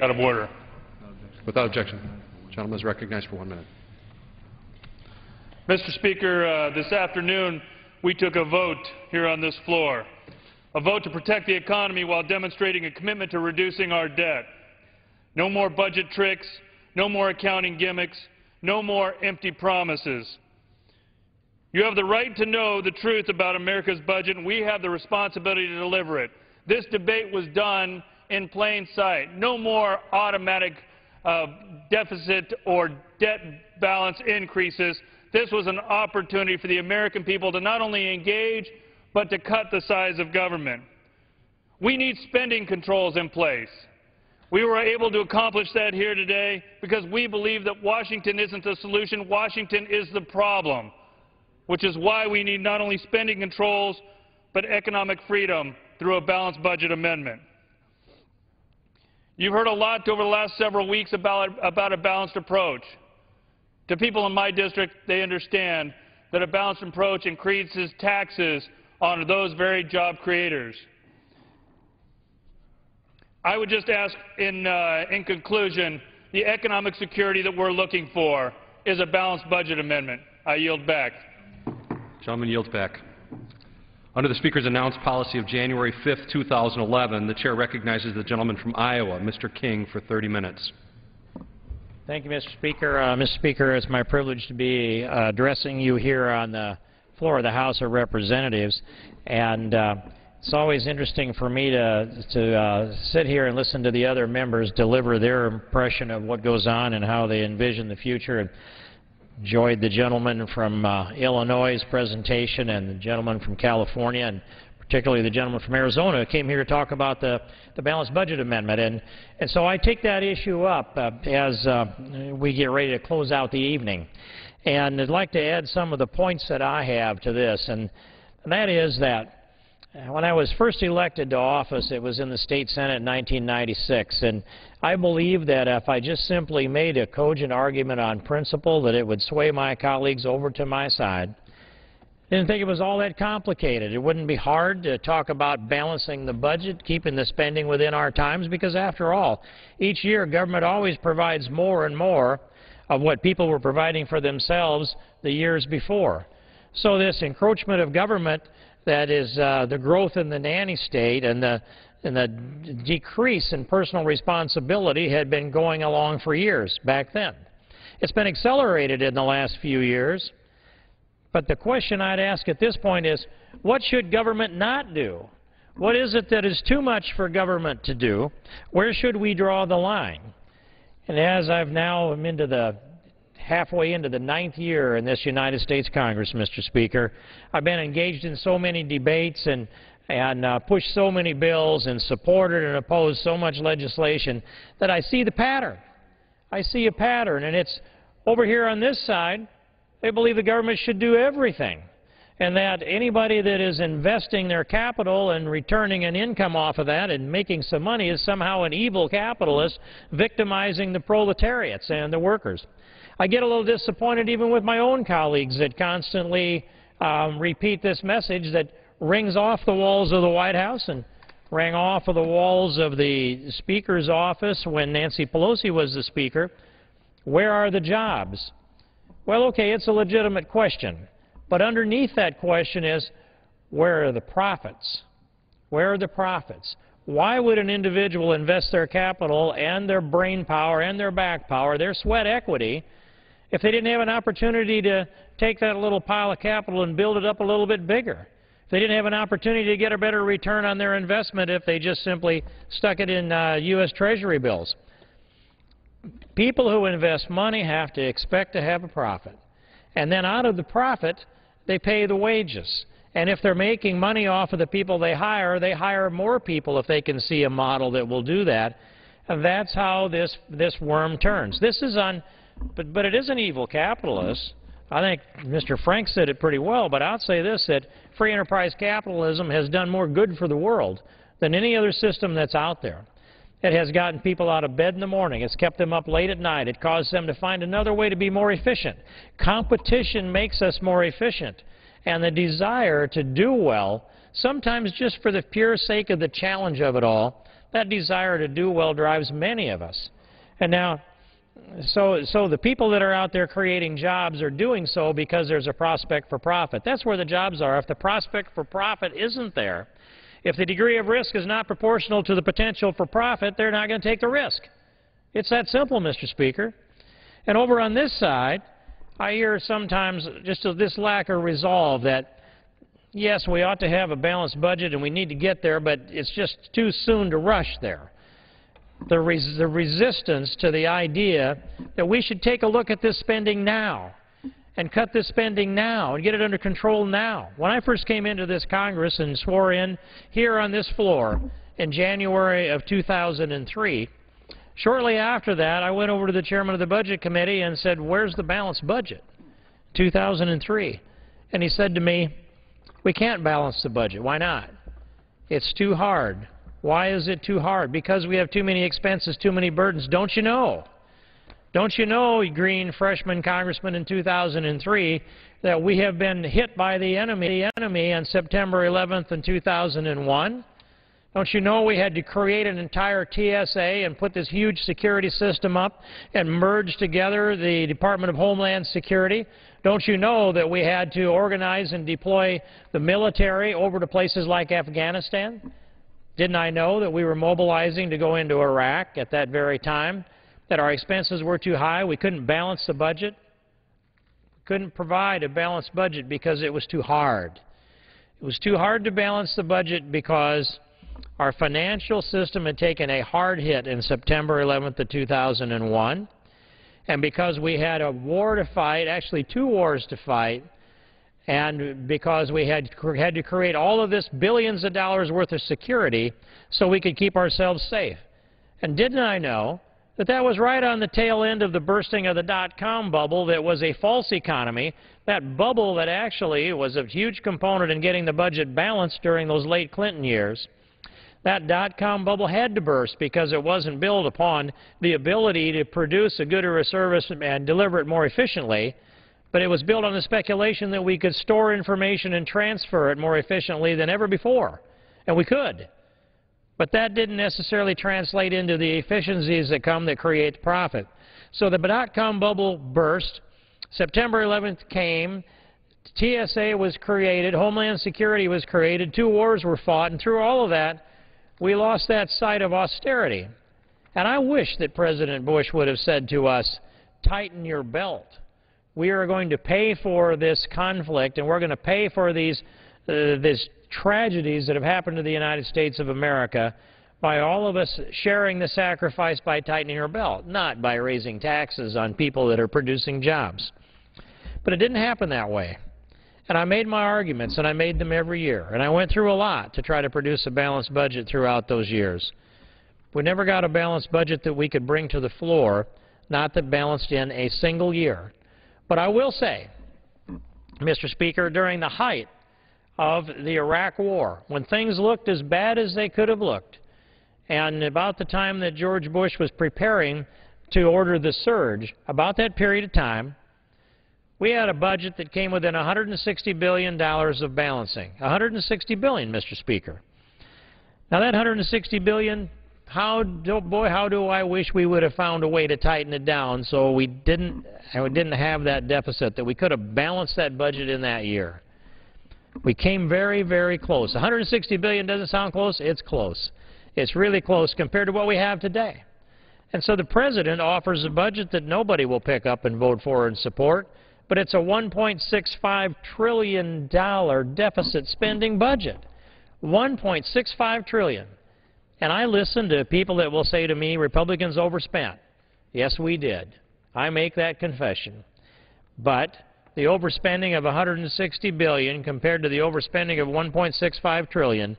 Out of order. Without objection. The gentleman is recognized for 1 minute. Mr. Speaker, this afternoon we took a vote here on this floor, a vote to protect the economy while demonstrating a commitment to reducing our debt. No more budget tricks, no more accounting gimmicks, no more empty promises. You have the right to know the truth about America's budget, and we have the responsibility to deliver it. This debate was done in plain sight. No more automatic deficit or debt balance increases. This was an opportunity for the American people to not only engage, but to cut the size of government. We need spending controls in place. We were able to accomplish that here today because we believe that Washington isn't the solution, Washington is the problem, which is why we need not only spending controls, but economic freedom through a balanced budget amendment. You've heard a lot over the last several weeks about a balanced approach. To people in my district, they understand that a balanced approach increases taxes on those very job creators. I would just ask in conclusion, the economic security that we're looking for is a balanced budget amendment. I yield back. Gentleman yields back. Under the Speaker's announced policy of January 5th, 2011, the Chair recognizes the gentleman from Iowa, Mr. King, for 30 minutes. Thank you, Mr. Speaker. Mr. Speaker, it's my privilege to be addressing you here on the floor of the House of Representatives. And it's always interesting for me to sit here and listen to the other members deliver their impression of what goes on and how they envision the future. And enjoyed the gentleman from Illinois' presentation and the gentleman from California, and particularly the gentleman from Arizona who came here to talk about the balanced budget amendment. And so I take that issue up as we get ready to close out the evening. And I'd like to add some of the points that I have to this, and that is that when I was first elected to office, it was in the State Senate in 1996, and I believed that if I just simply made a cogent argument on principle, that it would sway my colleagues over to my side. I didn't think it was all that complicated. It wouldn't be hard to talk about balancing the budget, keeping the spending within our times, because after all, each year government always provides more and more of what people were providing for themselves the years before. So this encroachment of government, that is the growth in the nanny state and the decrease in personal responsibility, had been going along for years back then. It's been accelerated in the last few years. But the question I'd ask at this point is, what should government not do? What is it that is too much for government to do? Where should we draw the line? And as I've now am into the halfway into the 9th year in this United States Congress, Mr. Speaker, I've been engaged in so many debates and pushed so many bills and supported and opposed so much legislation that I see the pattern. I see a pattern, and it's over here on this side. They believe the government should do everything, and that anybody that is investing their capital and returning an income off of that and making some money is somehow an evil capitalist victimizing the proletariats and the workers. I get a little disappointed even with my own colleagues that constantly repeat this message that rings off the walls of the White House and rang off of the walls of the Speaker's office when Nancy Pelosi was the Speaker. Where are the jobs? Well, okay, it's a legitimate question. But underneath that question is, where are the profits? Where are the profits? Why would an individual invest their capital and their brain power and their back power, their sweat equity, if they didn't have an opportunity to take that little pile of capital and build it up a little bit bigger, if they didn't have an opportunity to get a better return on their investment if they just simply stuck it in U.S. Treasury bills. People who invest money have to expect to have a profit. And then out of the profit, they pay the wages. And if they're making money off of the people they hire more people if they can see a model that will do that. And that's how this worm turns. This is but it isn't evil capitalists. I think Mr. Frank said it pretty well, but I'll say this, that free enterprise capitalism has done more good for the world than any other system that's out there. It has gotten people out of bed in the morning. It's kept them up late at night. It caused them to find another way to be more efficient. Competition makes us more efficient. And the desire to do well, sometimes just for the pure sake of the challenge of it all, that desire to do well drives many of us. And now, so the people that are out there creating jobs are doing so because there's a prospect for profit. That's where the jobs are. If the prospect for profit isn't there, if the degree of risk is not proportional to the potential for profit, they're not going to take the risk. It's that simple, Mr. Speaker. And over on this side, I hear sometimes just this lack of resolve that, yes, we ought to have a balanced budget and we need to get there, but it's just too soon to rush there. The resistance to the idea that we should take a look at this spending now and cut this spending now and get it under control now. When I first came into this Congress and swore in here on this floor in January of 2003, shortly after that I went over to the chairman of the Budget Committee and said, where's the balanced budget? 2003. And he said to me, we can't balance the budget. Why not? It's too hard. Why is it too hard? Because we have too many expenses, too many burdens. Don't you know? Don't you know, green freshman congressman in 2003, that we have been hit by the enemy on September 11th in 2001? Don't you know we had to create an entire TSA and put this huge security system up and merge together the Department of Homeland Security? Don't you know that we had to organize and deploy the military over to places like Afghanistan? Didn't I know that we were mobilizing to go into Iraq at that very time? That our expenses were too high? We couldn't balance the budget? We couldn't provide a balanced budget because it was too hard. It was too hard to balance the budget because our financial system had taken a hard hit in September 11th of 2001, and because we had a war to fight, actually two wars to fight, and because we had to create all of this billions of dollars worth of security so we could keep ourselves safe. And didn't I know that that was right on the tail end of the bursting of the dot-com bubble that was a false economy, that bubble that actually was a huge component in getting the budget balanced during those late Clinton years. That dot-com bubble had to burst because it wasn't built upon the ability to produce a good or a service and deliver it more efficiently, but it was built on the speculation that we could store information and transfer it more efficiently than ever before. And we could. But that didn't necessarily translate into the efficiencies that create profit. So the dot-com bubble burst. September 11th came. TSA was created. Homeland Security was created. Two wars were fought. And through all of that, we lost that sight of austerity. And I wish that President Bush would have said to us, tighten your belt. We are going to pay for this conflict, and we're going to pay for these tragedies that have happened to the United States of America by all of us sharing the sacrifice by tightening our belt, not by raising taxes on people that are producing jobs. But it didn't happen that way. And I made my arguments, and I made them every year. And I went through a lot to try to produce a balanced budget throughout those years. We never got a balanced budget that we could bring to the floor, not that balanced in a single year. But I will say, Mr. Speaker, during the height of the Iraq War, when things looked as bad as they could have looked, and about the time that George Bush was preparing to order the surge, about that period of time, we had a budget that came within $160 billion of balancing. $160 billion, Mr. Speaker. Now that $160 billion, how do I wish we would have found a way to tighten it down so we didn't have that deficit, that we could have balanced that budget in that year. We came very, very close. $160 billion doesn't sound close. It's close. It's really close compared to what we have today. And so the President offers a budget that nobody will pick up and vote for and support, but it's a $1.65 trillion deficit spending budget. $1.65 trillion. And I listen to people that will say to me, Republicans overspent. Yes, we did. I make that confession. But the overspending of $160 billion compared to the overspending of $1.65 trillion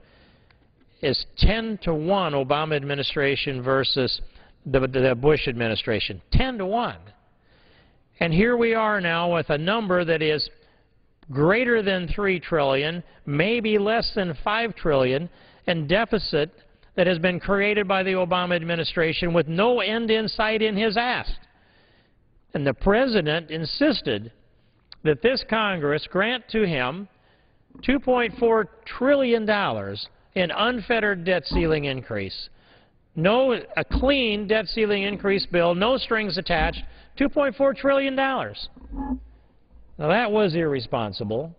is 10 to 1 Obama administration versus the Bush administration. 10 to 1. And here we are now with a number that is greater than $3 trillion, maybe less than $5 trillion, and deficit that has been created by the Obama administration with no end in sight in his ass. And the President insisted that this Congress grant to him $2.4 trillion in unfettered debt ceiling increase. A clean debt ceiling increase bill, no strings attached, $2.4 trillion. Now that was irresponsible.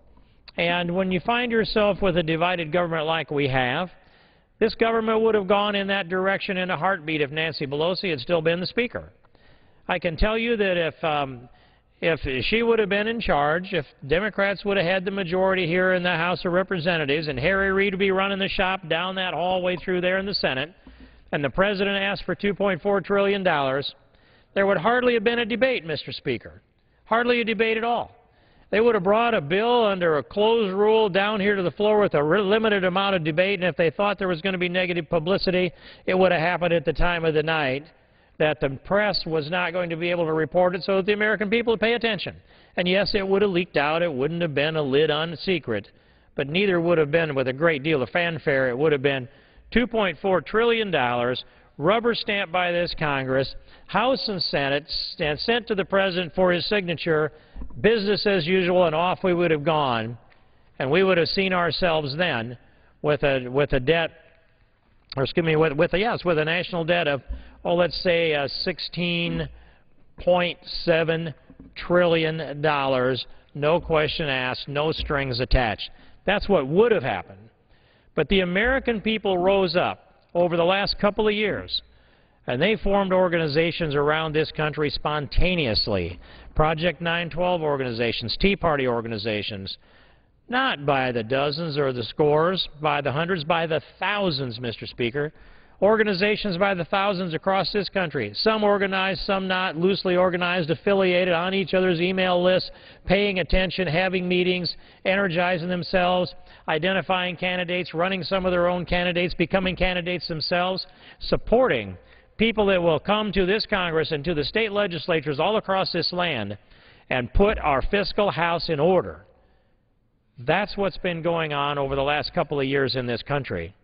And when you find yourself with a divided government like we have, this government would have gone in that direction in a heartbeat if Nancy Pelosi had still been the Speaker. I can tell you that if she would have been in charge, if Democrats would have had the majority here in the House of Representatives and Harry Reid would be running the shop down that hallway through there in the Senate, and the President asked for $2.4 trillion, there would hardly have been a debate, Mr. Speaker. Hardly a debate at all. They would have brought a bill under a closed rule down here to the floor with a limited amount of debate, and if they thought there was going to be negative publicity, it would have happened at the time of the night that the press was not going to be able to report it so that the American people would pay attention. And yes, it would have leaked out. It wouldn't have been a lid-on secret, but neither would have been with a great deal of fanfare. It would have been $2.4 trillion, rubber stamped by this Congress, House and Senate, and sent to the President for his signature, business as usual, and off we would have gone. And we would have seen ourselves then with a debt, or excuse me, with a national debt of, let's say $16.7 trillion, no question asked, no strings attached. That's what would have happened. But the American people rose up over the last couple of years, and they formed organizations around this country spontaneously. Project 912 organizations, Tea Party organizations, not by the dozens or the scores, by the hundreds, by the thousands, Mr. Speaker. Organizations by the thousands across this country, some organized, some not, loosely organized, affiliated, on each other's email lists, paying attention, having meetings, energizing themselves, identifying candidates, running some of their own candidates, becoming candidates themselves, supporting people that will come to this Congress and to the state legislatures all across this land and put our fiscal house in order. That's what's been going on over the last couple of years in this country.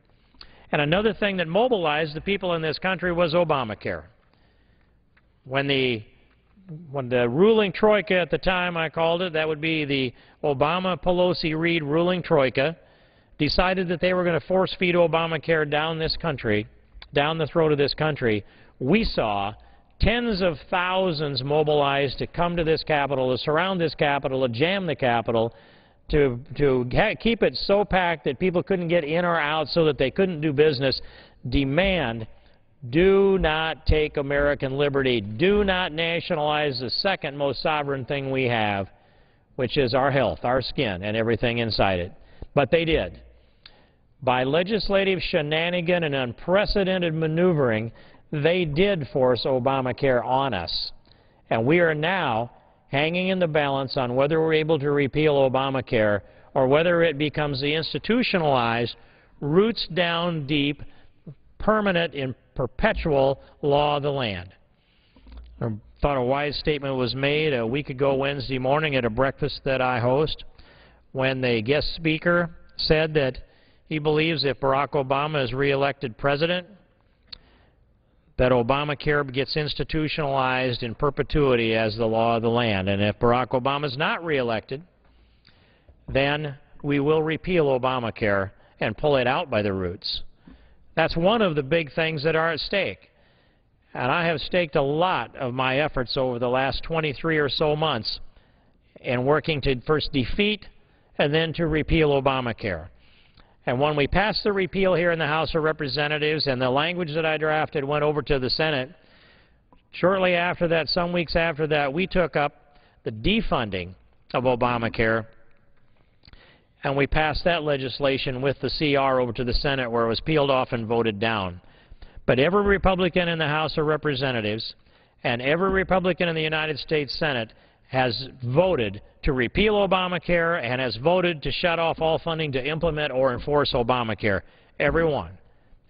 And another thing that mobilized the people in this country was Obamacare. When the ruling troika at the time, I called it, that would be the Obama-Pelosi-Reid ruling troika, decided that they were going to force-feed Obamacare down this country, down the throat of this country, we saw tens of thousands mobilized to come to this Capitol, to surround this Capitol, to jam the Capitol, to keep it so packed that people couldn't get in or out so that they couldn't do business, demand, do not take American liberty. Do not nationalize the second most sovereign thing we have, which is our health, our skin, and everything inside it. But they did. By legislative shenanigan and unprecedented maneuvering, they did force Obamacare on us. And we are now hanging in the balance on whether we're able to repeal Obamacare or whether it becomes the institutionalized, roots down deep, permanent and perpetual law of the land. I thought a wise statement was made a week ago Wednesday morning at a breakfast that I host when the guest speaker said that he believes if Barack Obama is reelected president, that Obamacare gets institutionalized in perpetuity as the law of the land. And if Barack Obama is not reelected, then we will repeal Obamacare and pull it out by the roots. That's one of the big things that are at stake. And I have staked a lot of my efforts over the last 23 or so months in working to first defeat and then to repeal Obamacare. And when we passed the repeal here in the House of Representatives and the language that I drafted went over to the Senate, Shortly after that, some weeks after that, we took up the defunding of Obamacare, and we passed that legislation with the CR over to the Senate, where it was peeled off and voted down. But every Republican in the House of Representatives and every Republican in the United States Senate has voted to repeal Obamacare and has voted to shut off all funding to implement or enforce Obamacare. Every one.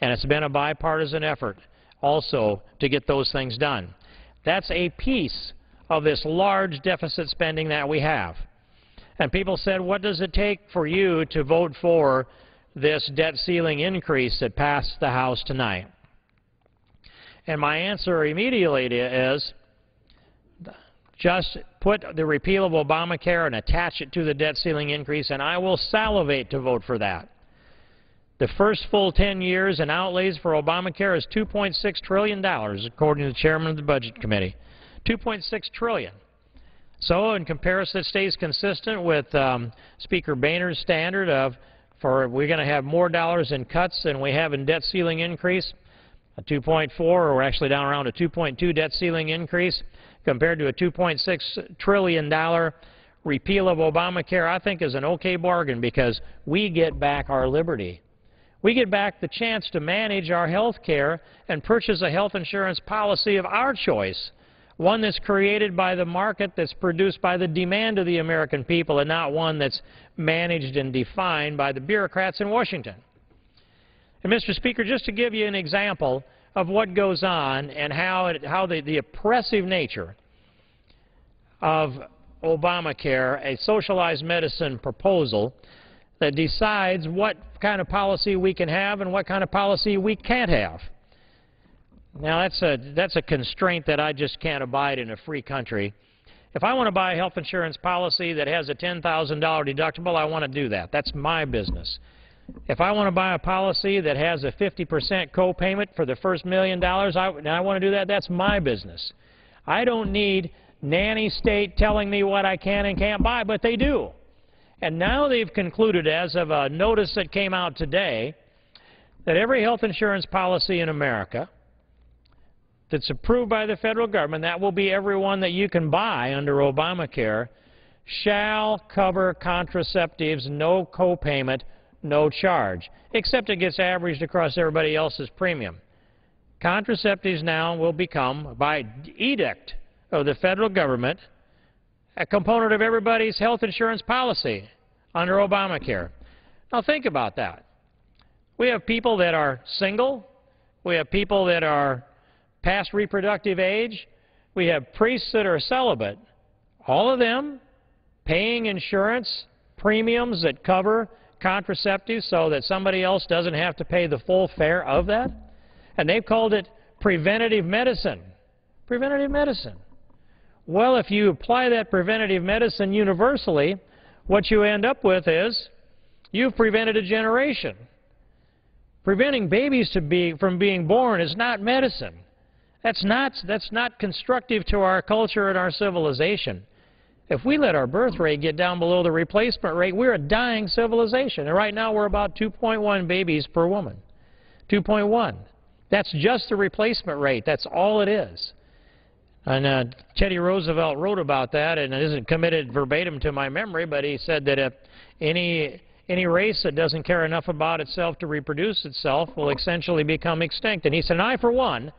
And it's been a bipartisan effort also to get those things done. That's a piece of this large deficit spending that we have. And people said, what does it take for you to vote for this debt ceiling increase that passed the House tonight? And my answer immediately is, just put the repeal of Obamacare and attach it to the debt ceiling increase, and I will salivate to vote for that. The first full 10 years in outlays for Obamacare is $2.6 trillion, according to the chairman of the Budget Committee. $2.6 trillion. So in comparison, it stays consistent with Speaker Boehner's standard of, we're going to have more dollars in cuts than we have in debt ceiling increase, a 2.4, or we're actually down around a 2.2 debt ceiling increase, compared to a $2.6 trillion repeal of Obamacare. I think is an okay bargain, because we get back our liberty. We get back the chance to manage our health care and purchase a health insurance policy of our choice, one that's created by the market, that's produced by the demand of the American people, and not one that's managed and defined by the bureaucrats in Washington. And, Mr. Speaker, just to give you an example of what goes on and how the oppressive nature of Obamacare, a socialized medicine proposal that decides what kind of policy we can have and what kind of policy we can't have. Now, that's a constraint that I just can't abide in a free country. If I want to buy a health insurance policy that has a $10,000 deductible, I want to do that. That's my business. If I want to buy a policy that has a 50% co-payment for the first $1 million, I want to do that. That's my business. I don't need nanny state telling me what I can and can't buy, but they do. And now they've concluded, as of a notice that came out today, that every health insurance policy in America that's approved by the federal government, that will be every one that you can buy under Obamacare, shall cover contraceptives, no co-payment, no charge, except it gets averaged across everybody else's premium. Contraceptives now will become, by edict of the federal government, a component of everybody's health insurance policy under Obamacare. Now think about that. We have people that are single. We have people that are past reproductive age. We have priests that are celibate. All of them paying insurance premiums that cover contraceptives so that somebody else doesn't have to pay the full fare of that. And they've called it preventative medicine. Preventative medicine. Well, if you apply that preventative medicine universally, what you end up with is you've prevented a generation. Preventing babies from being born is not medicine. That's not constructive to our culture and our civilization. If we let our birth rate get down below the replacement rate, we're a dying civilization. And right now we're about 2.1 babies per woman. 2.1. That's just the replacement rate. That's all it is. And Teddy Roosevelt wrote about that, and it isn't committed verbatim to my memory, but he said that if any race that doesn't care enough about itself to reproduce itself will essentially become extinct. And he said, I, for one,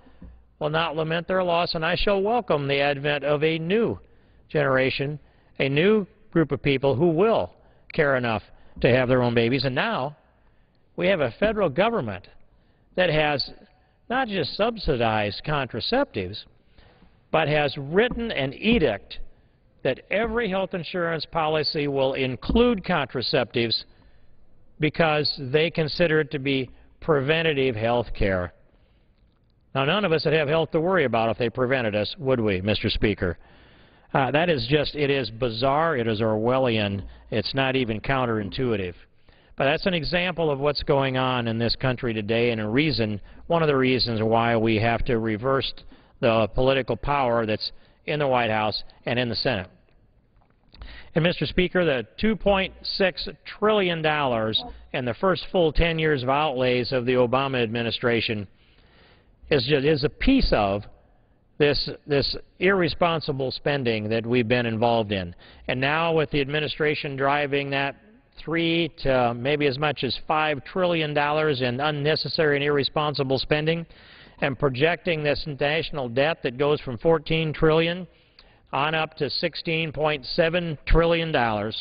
will not lament their loss, and I shall welcome the advent of a new generation, a new group of people who will care enough to have their own babies. And now we have a federal government that has not just subsidized contraceptives, but has written an edict that every health insurance policy will include contraceptives because they consider it to be preventative health care. Now, none of us would have health to worry about if they prevented us, would we, Mr. Speaker? That is just, it is bizarre, it is Orwellian, it's not even counterintuitive. But that's an example of what's going on in this country today, and one of the reasons why we have to reverse the political power that's in the White House and in the Senate. And, Mr. Speaker, the $2.6 trillion in the first full 10 years of outlays of the Obama administration is a piece of this irresponsible spending that we've been involved in. And now with the administration driving that $3 to maybe as much as $5 trillion in unnecessary and irresponsible spending, and projecting this national debt that goes from $14 trillion on up to $16.7 trillion.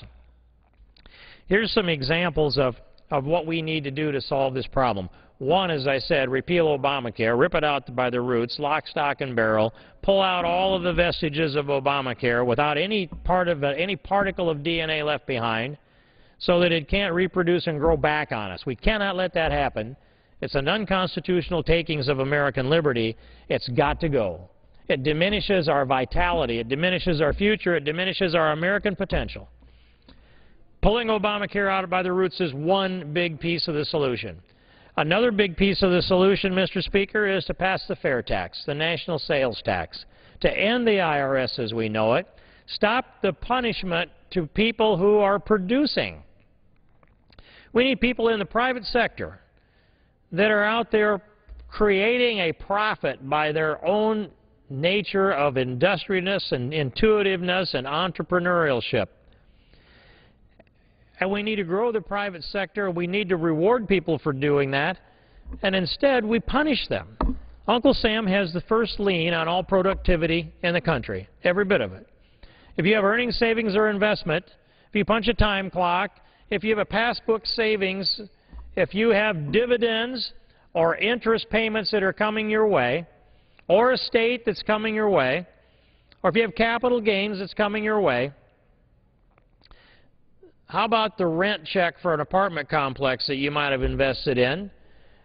Here's some examples of what we need to do to solve this problem. One, as I said, repeal Obamacare, rip it out by the roots, lock, stock, and barrel, pull out all of the vestiges of Obamacare without any particle of DNA left behind, so that it can't reproduce and grow back on us. We cannot let that happen. It's an unconstitutional takings of American liberty. It's got to go. It diminishes our vitality. It diminishes our future. It diminishes our American potential. Pulling Obamacare out by the roots is one big piece of the solution. Another big piece of the solution, Mr. Speaker, is to pass the fair tax, the national sales tax, to end the IRS as we know it, stop the punishment to people who are producing. We need people in the private sector that are out there creating a profit by their own nature of industriousness and intuitiveness and entrepreneurship. And we need to grow the private sector. We need to reward people for doing that. And instead, we punish them. Uncle Sam has the first lien on all productivity in the country, every bit of it. If you have earnings, savings, or investment, if you punch a time clock, if you have a passbook savings, if you have dividends or interest payments that are coming your way, or estate that's coming your way, or if you have capital gains that's coming your way, how about the rent check for an apartment complex that you might have invested in?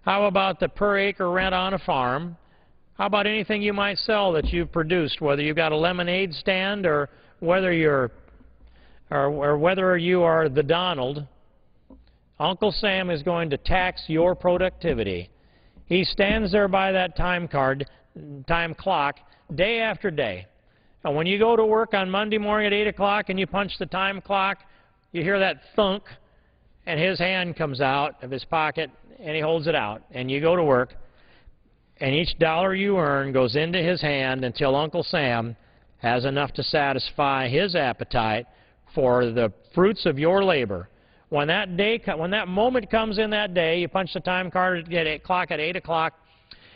How about the per acre rent on a farm? How about anything you might sell that you've produced, whether you've got a lemonade stand or whether you are the Donald? Uncle Sam is going to tax your productivity. He stands there by that time clock, day after day. And when you go to work on Monday morning at 8 o'clock and you punch the time clock, you hear that thunk, and his hand comes out of his pocket, and he holds it out. And you go to work, and each dollar you earn goes into his hand until Uncle Sam has enough to satisfy his appetite for the fruits of your labor. When that moment comes in that day, you punch the time clock at 8 o'clock.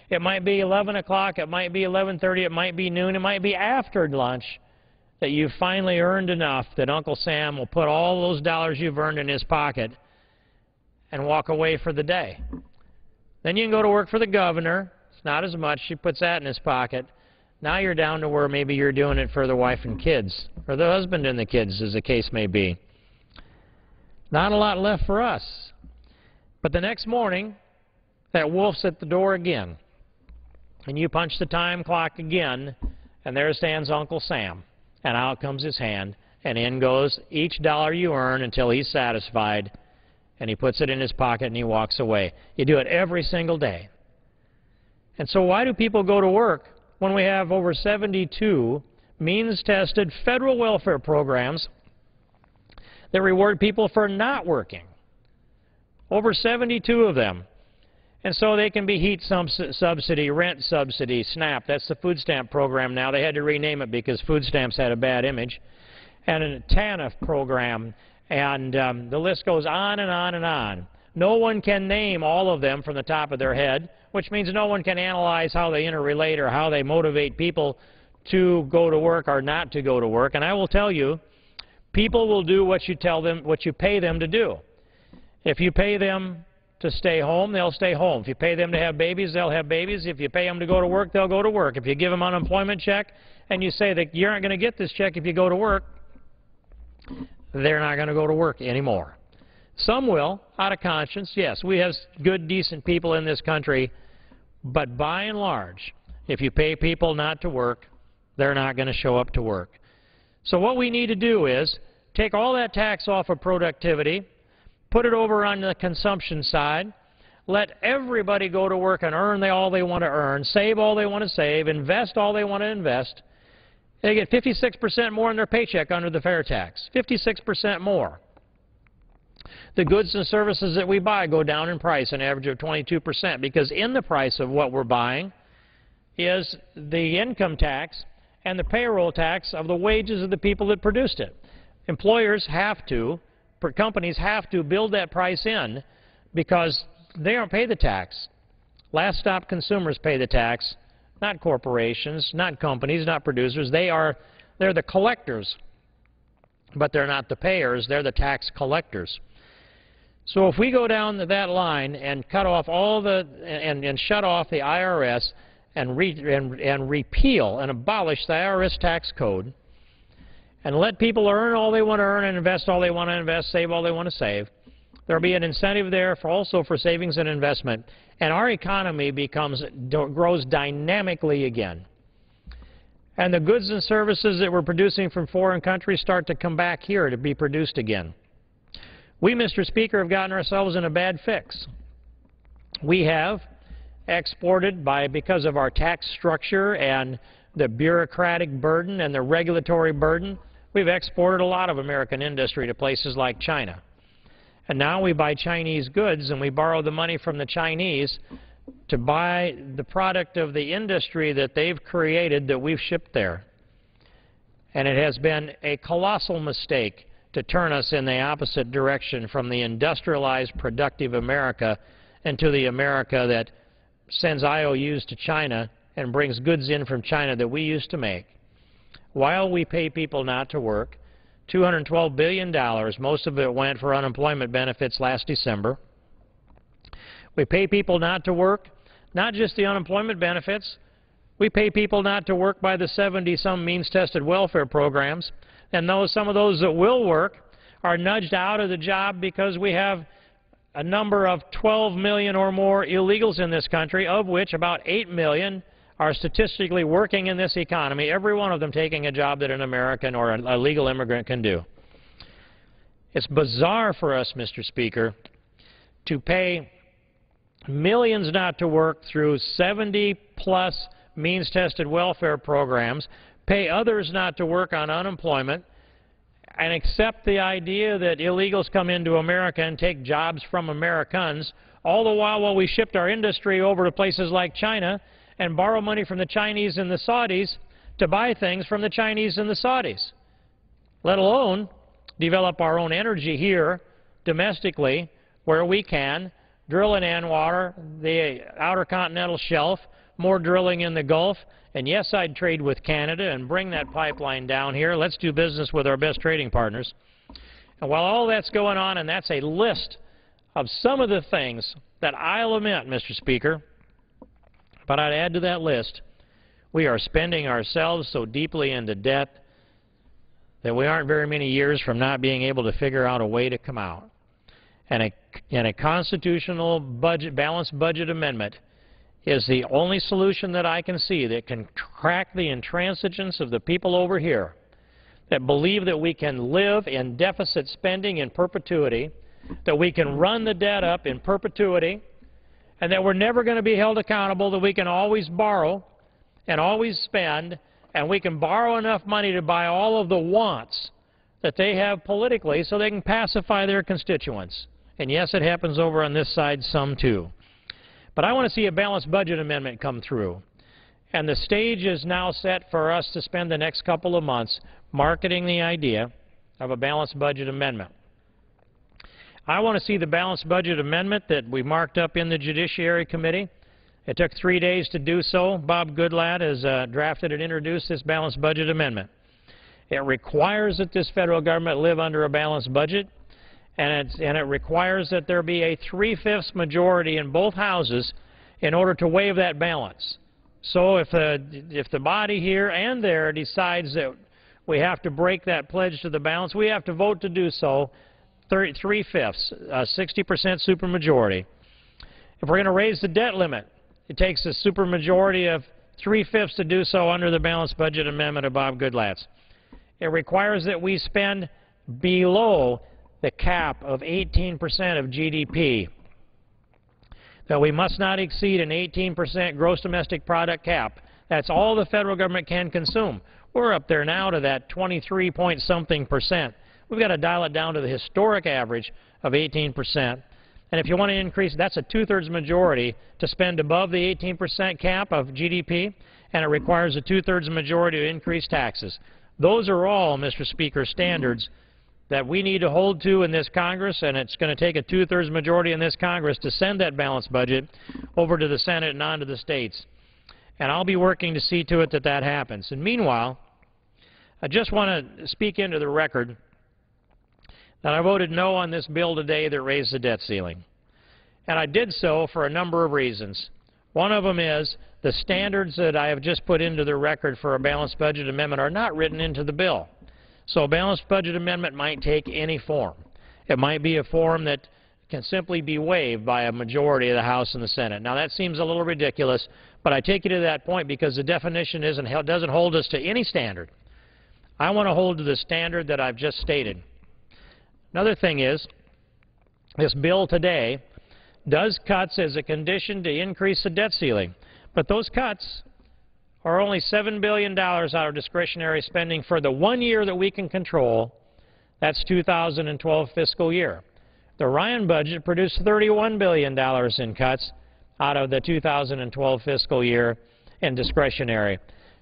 It might be 11 o'clock, it might be 11:30, it might be noon, it might be after lunch, that you've finally earned enough that Uncle Sam will put all those dollars you've earned in his pocket and walk away for the day. Then you can go to work for the governor. It's not as much. He puts that in his pocket. Now you're down to where maybe you're doing it for the wife and kids, or the husband and the kids, as the case may be. Not a lot left for us. But the next morning, that wolf's at the door again. And you punch the time clock again, and there stands Uncle Sam. And out comes his hand, and in goes each dollar you earn until he's satisfied, and he puts it in his pocket and he walks away. You do it every single day. And so why do people go to work when we have over 72 means-tested federal welfare programs that reward people for not working? Over 72 of them. And so they can be heat subsidy, rent subsidy, SNAP. That's the food stamp program now. They had to rename it because food stamps had a bad image. And a TANF program. And the list goes on and on and on. No one can name all of them from the top of their head, which means no one can analyze how they interrelate or how they motivate people to go to work or not to go to work. And I will tell you, people will do what you tell them, what you pay them to do. If you pay them to stay home, they'll stay home. If you pay them to have babies, they'll have babies. If you pay them to go to work, they'll go to work. If you give them an unemployment check and you say that you aren't going to get this check if you go to work, they're not going to go to work anymore. Some will, out of conscience. Yes, we have good, decent people in this country, but by and large, if you pay people not to work, they're not going to show up to work. So what we need to do is take all that tax off of productivity, put it over on the consumption side, let everybody go to work and earn all they want to earn, save all they want to save, invest all they want to invest. They get 56% more in their paycheck under the fair tax, 56% more. The goods and services that we buy go down in price, an average of 22%, because in the price of what we're buying is the income tax and the payroll tax of the wages of the people that produced it. Employers have to, companies have to build that price in because they don't pay the tax. Last stop consumers pay the tax, not corporations, not companies, not producers. They're the collectors, but they're not the payers. They're the tax collectors. So if we go down that line and cut off all the and shut off the IRS and repeal and abolish the IRS tax code and let people earn all they want to earn and invest all they want to invest, save all they want to save, there'll be an incentive there also for savings and investment, and our economy grows dynamically again. And the goods and services that we're producing from foreign countries start to come back here to be produced again. We, Mr. Speaker, have gotten ourselves in a bad fix. We have exported because of our tax structure and the bureaucratic burden and the regulatory burden, we've exported a lot of American industry to places like China. And now we buy Chinese goods and we borrow the money from the Chinese to buy the product of the industry that they've created that we've shipped there. And it has been a colossal mistake to turn us in the opposite direction from the industrialized, productive America into the America that sends IOUs to China and brings goods in from China that we used to make. While we pay people not to work, $212 billion, most of it went for unemployment benefits last December. We pay people not to work, not just the unemployment benefits. We pay people not to work by the 70-some means-tested welfare programs. And some of those that will work are nudged out of the job because we have a number of 12 million or more illegals in this country, of which about 8 million are statistically working in this economy, every one of them taking a job that an American or a legal immigrant can do. It's bizarre for us, Mr. Speaker, to pay millions not to work through 70-plus means-tested welfare programs, pay others not to work on unemployment, and accept the idea that illegals come into America and take jobs from Americans, all the while we shipped our industry over to places like China and borrow money from the Chinese and the Saudis to buy things from the Chinese and the Saudis, let alone develop our own energy here domestically where we can, drill in Anwar, the Outer Continental Shelf, more drilling in the Gulf, and yes, I'd trade with Canada and bring that pipeline down here. Let's do business with our best trading partners. And while all that's going on, and that's a list of some of the things that I'll admit, Mr. Speaker, but I'd add to that list, we are spending ourselves so deeply into debt that we aren't very many years from not being able to figure out a way to come out. And a constitutional budget, balanced budget amendment is the only solution that I can see that can crack the intransigence of the people over here that believe that we can live in deficit spending in perpetuity, that we can run the debt up in perpetuity, and that we're never going to be held accountable, that we can always borrow and always spend, and we can borrow enough money to buy all of the wants that they have politically so they can pacify their constituents. And yes, it happens over on this side some too. But I want to see a balanced budget amendment come through. And the stage is now set for us to spend the next couple of months marketing the idea of a balanced budget amendment. I want to see the balanced budget amendment that we marked up in the Judiciary Committee. It took 3 days to do so. Bob Goodlatte has drafted and introduced this balanced budget amendment. It requires that this federal government live under a balanced budget, and it requires that there be a 3/5 majority in both houses in order to waive that balance. So if the body here and there decides that we have to break that pledge to the balance, we have to vote to do so, 3/5, 60% supermajority. If we're going to raise the debt limit, it takes a supermajority of 3/5 to do so under the balanced budget amendment of Bob Goodlatte's. It requires that we spend below the cap of 18% of GDP, that we must not exceed an 18% gross domestic product cap. That's all the federal government can consume. We're up there now to that 23-point-something%. We've got to dial it down to the historic average of 18%. And if you want to increase, that's a two-thirds majority to spend above the 18% cap of GDP, and it requires a two-thirds majority to increase taxes. Those are all, Mr. Speaker, standards that we need to hold to in this Congress, and it's going to take a two-thirds majority in this Congress to send that balanced budget over to the Senate and on to the states. And I'll be working to see to it that that happens. And meanwhile, I just want to speak into the record that I voted no on this bill today that raised the debt ceiling. And I did so for a number of reasons. One of them is the standards that I have just put into the record for a balanced budget amendment are not written into the bill. So a balanced budget amendment might take any form. It might be a form that can simply be waived by a majority of the House and the Senate. Now that seems a little ridiculous, but I take you to that point because the definition doesn't hold us to any standard. I want to hold to the standard that I've just stated. Another thing is, this bill today does cuts as a condition to increase the debt ceiling, but those cuts are only $7 billion out of discretionary spending for the 1 year that we can control. That's 2012 fiscal year. The Ryan budget produced $31 billion in cuts out of the 2012 fiscal year in discretionary.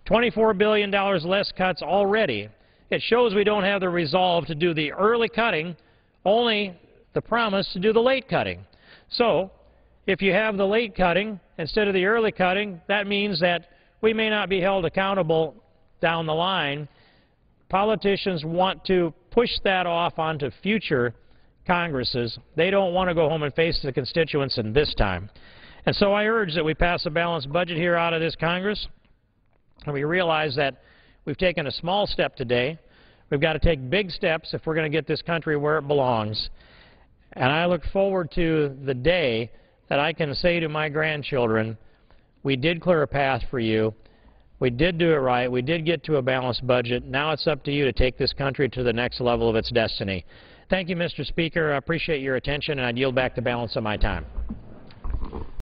$24 billion less cuts already. It shows we don't have the resolve to do the early cutting, only the promise to do the late cutting. So, if you have the late cutting instead of the early cutting, that means that we may not be held accountable down the line. Politicians want to push that off onto future Congresses. They don't want to go home and face the constituents in this time. And so I urge that we pass a balanced budget here out of this Congress. And we realize that we've taken a small step today. We've got to take big steps if we're going to get this country where it belongs. And I look forward to the day that I can say to my grandchildren, we did clear a path for you. We did do it right. We did get to a balanced budget. Now it's up to you to take this country to the next level of its destiny. Thank you, Mr. Speaker. I appreciate your attention, and I yield back the balance of my time.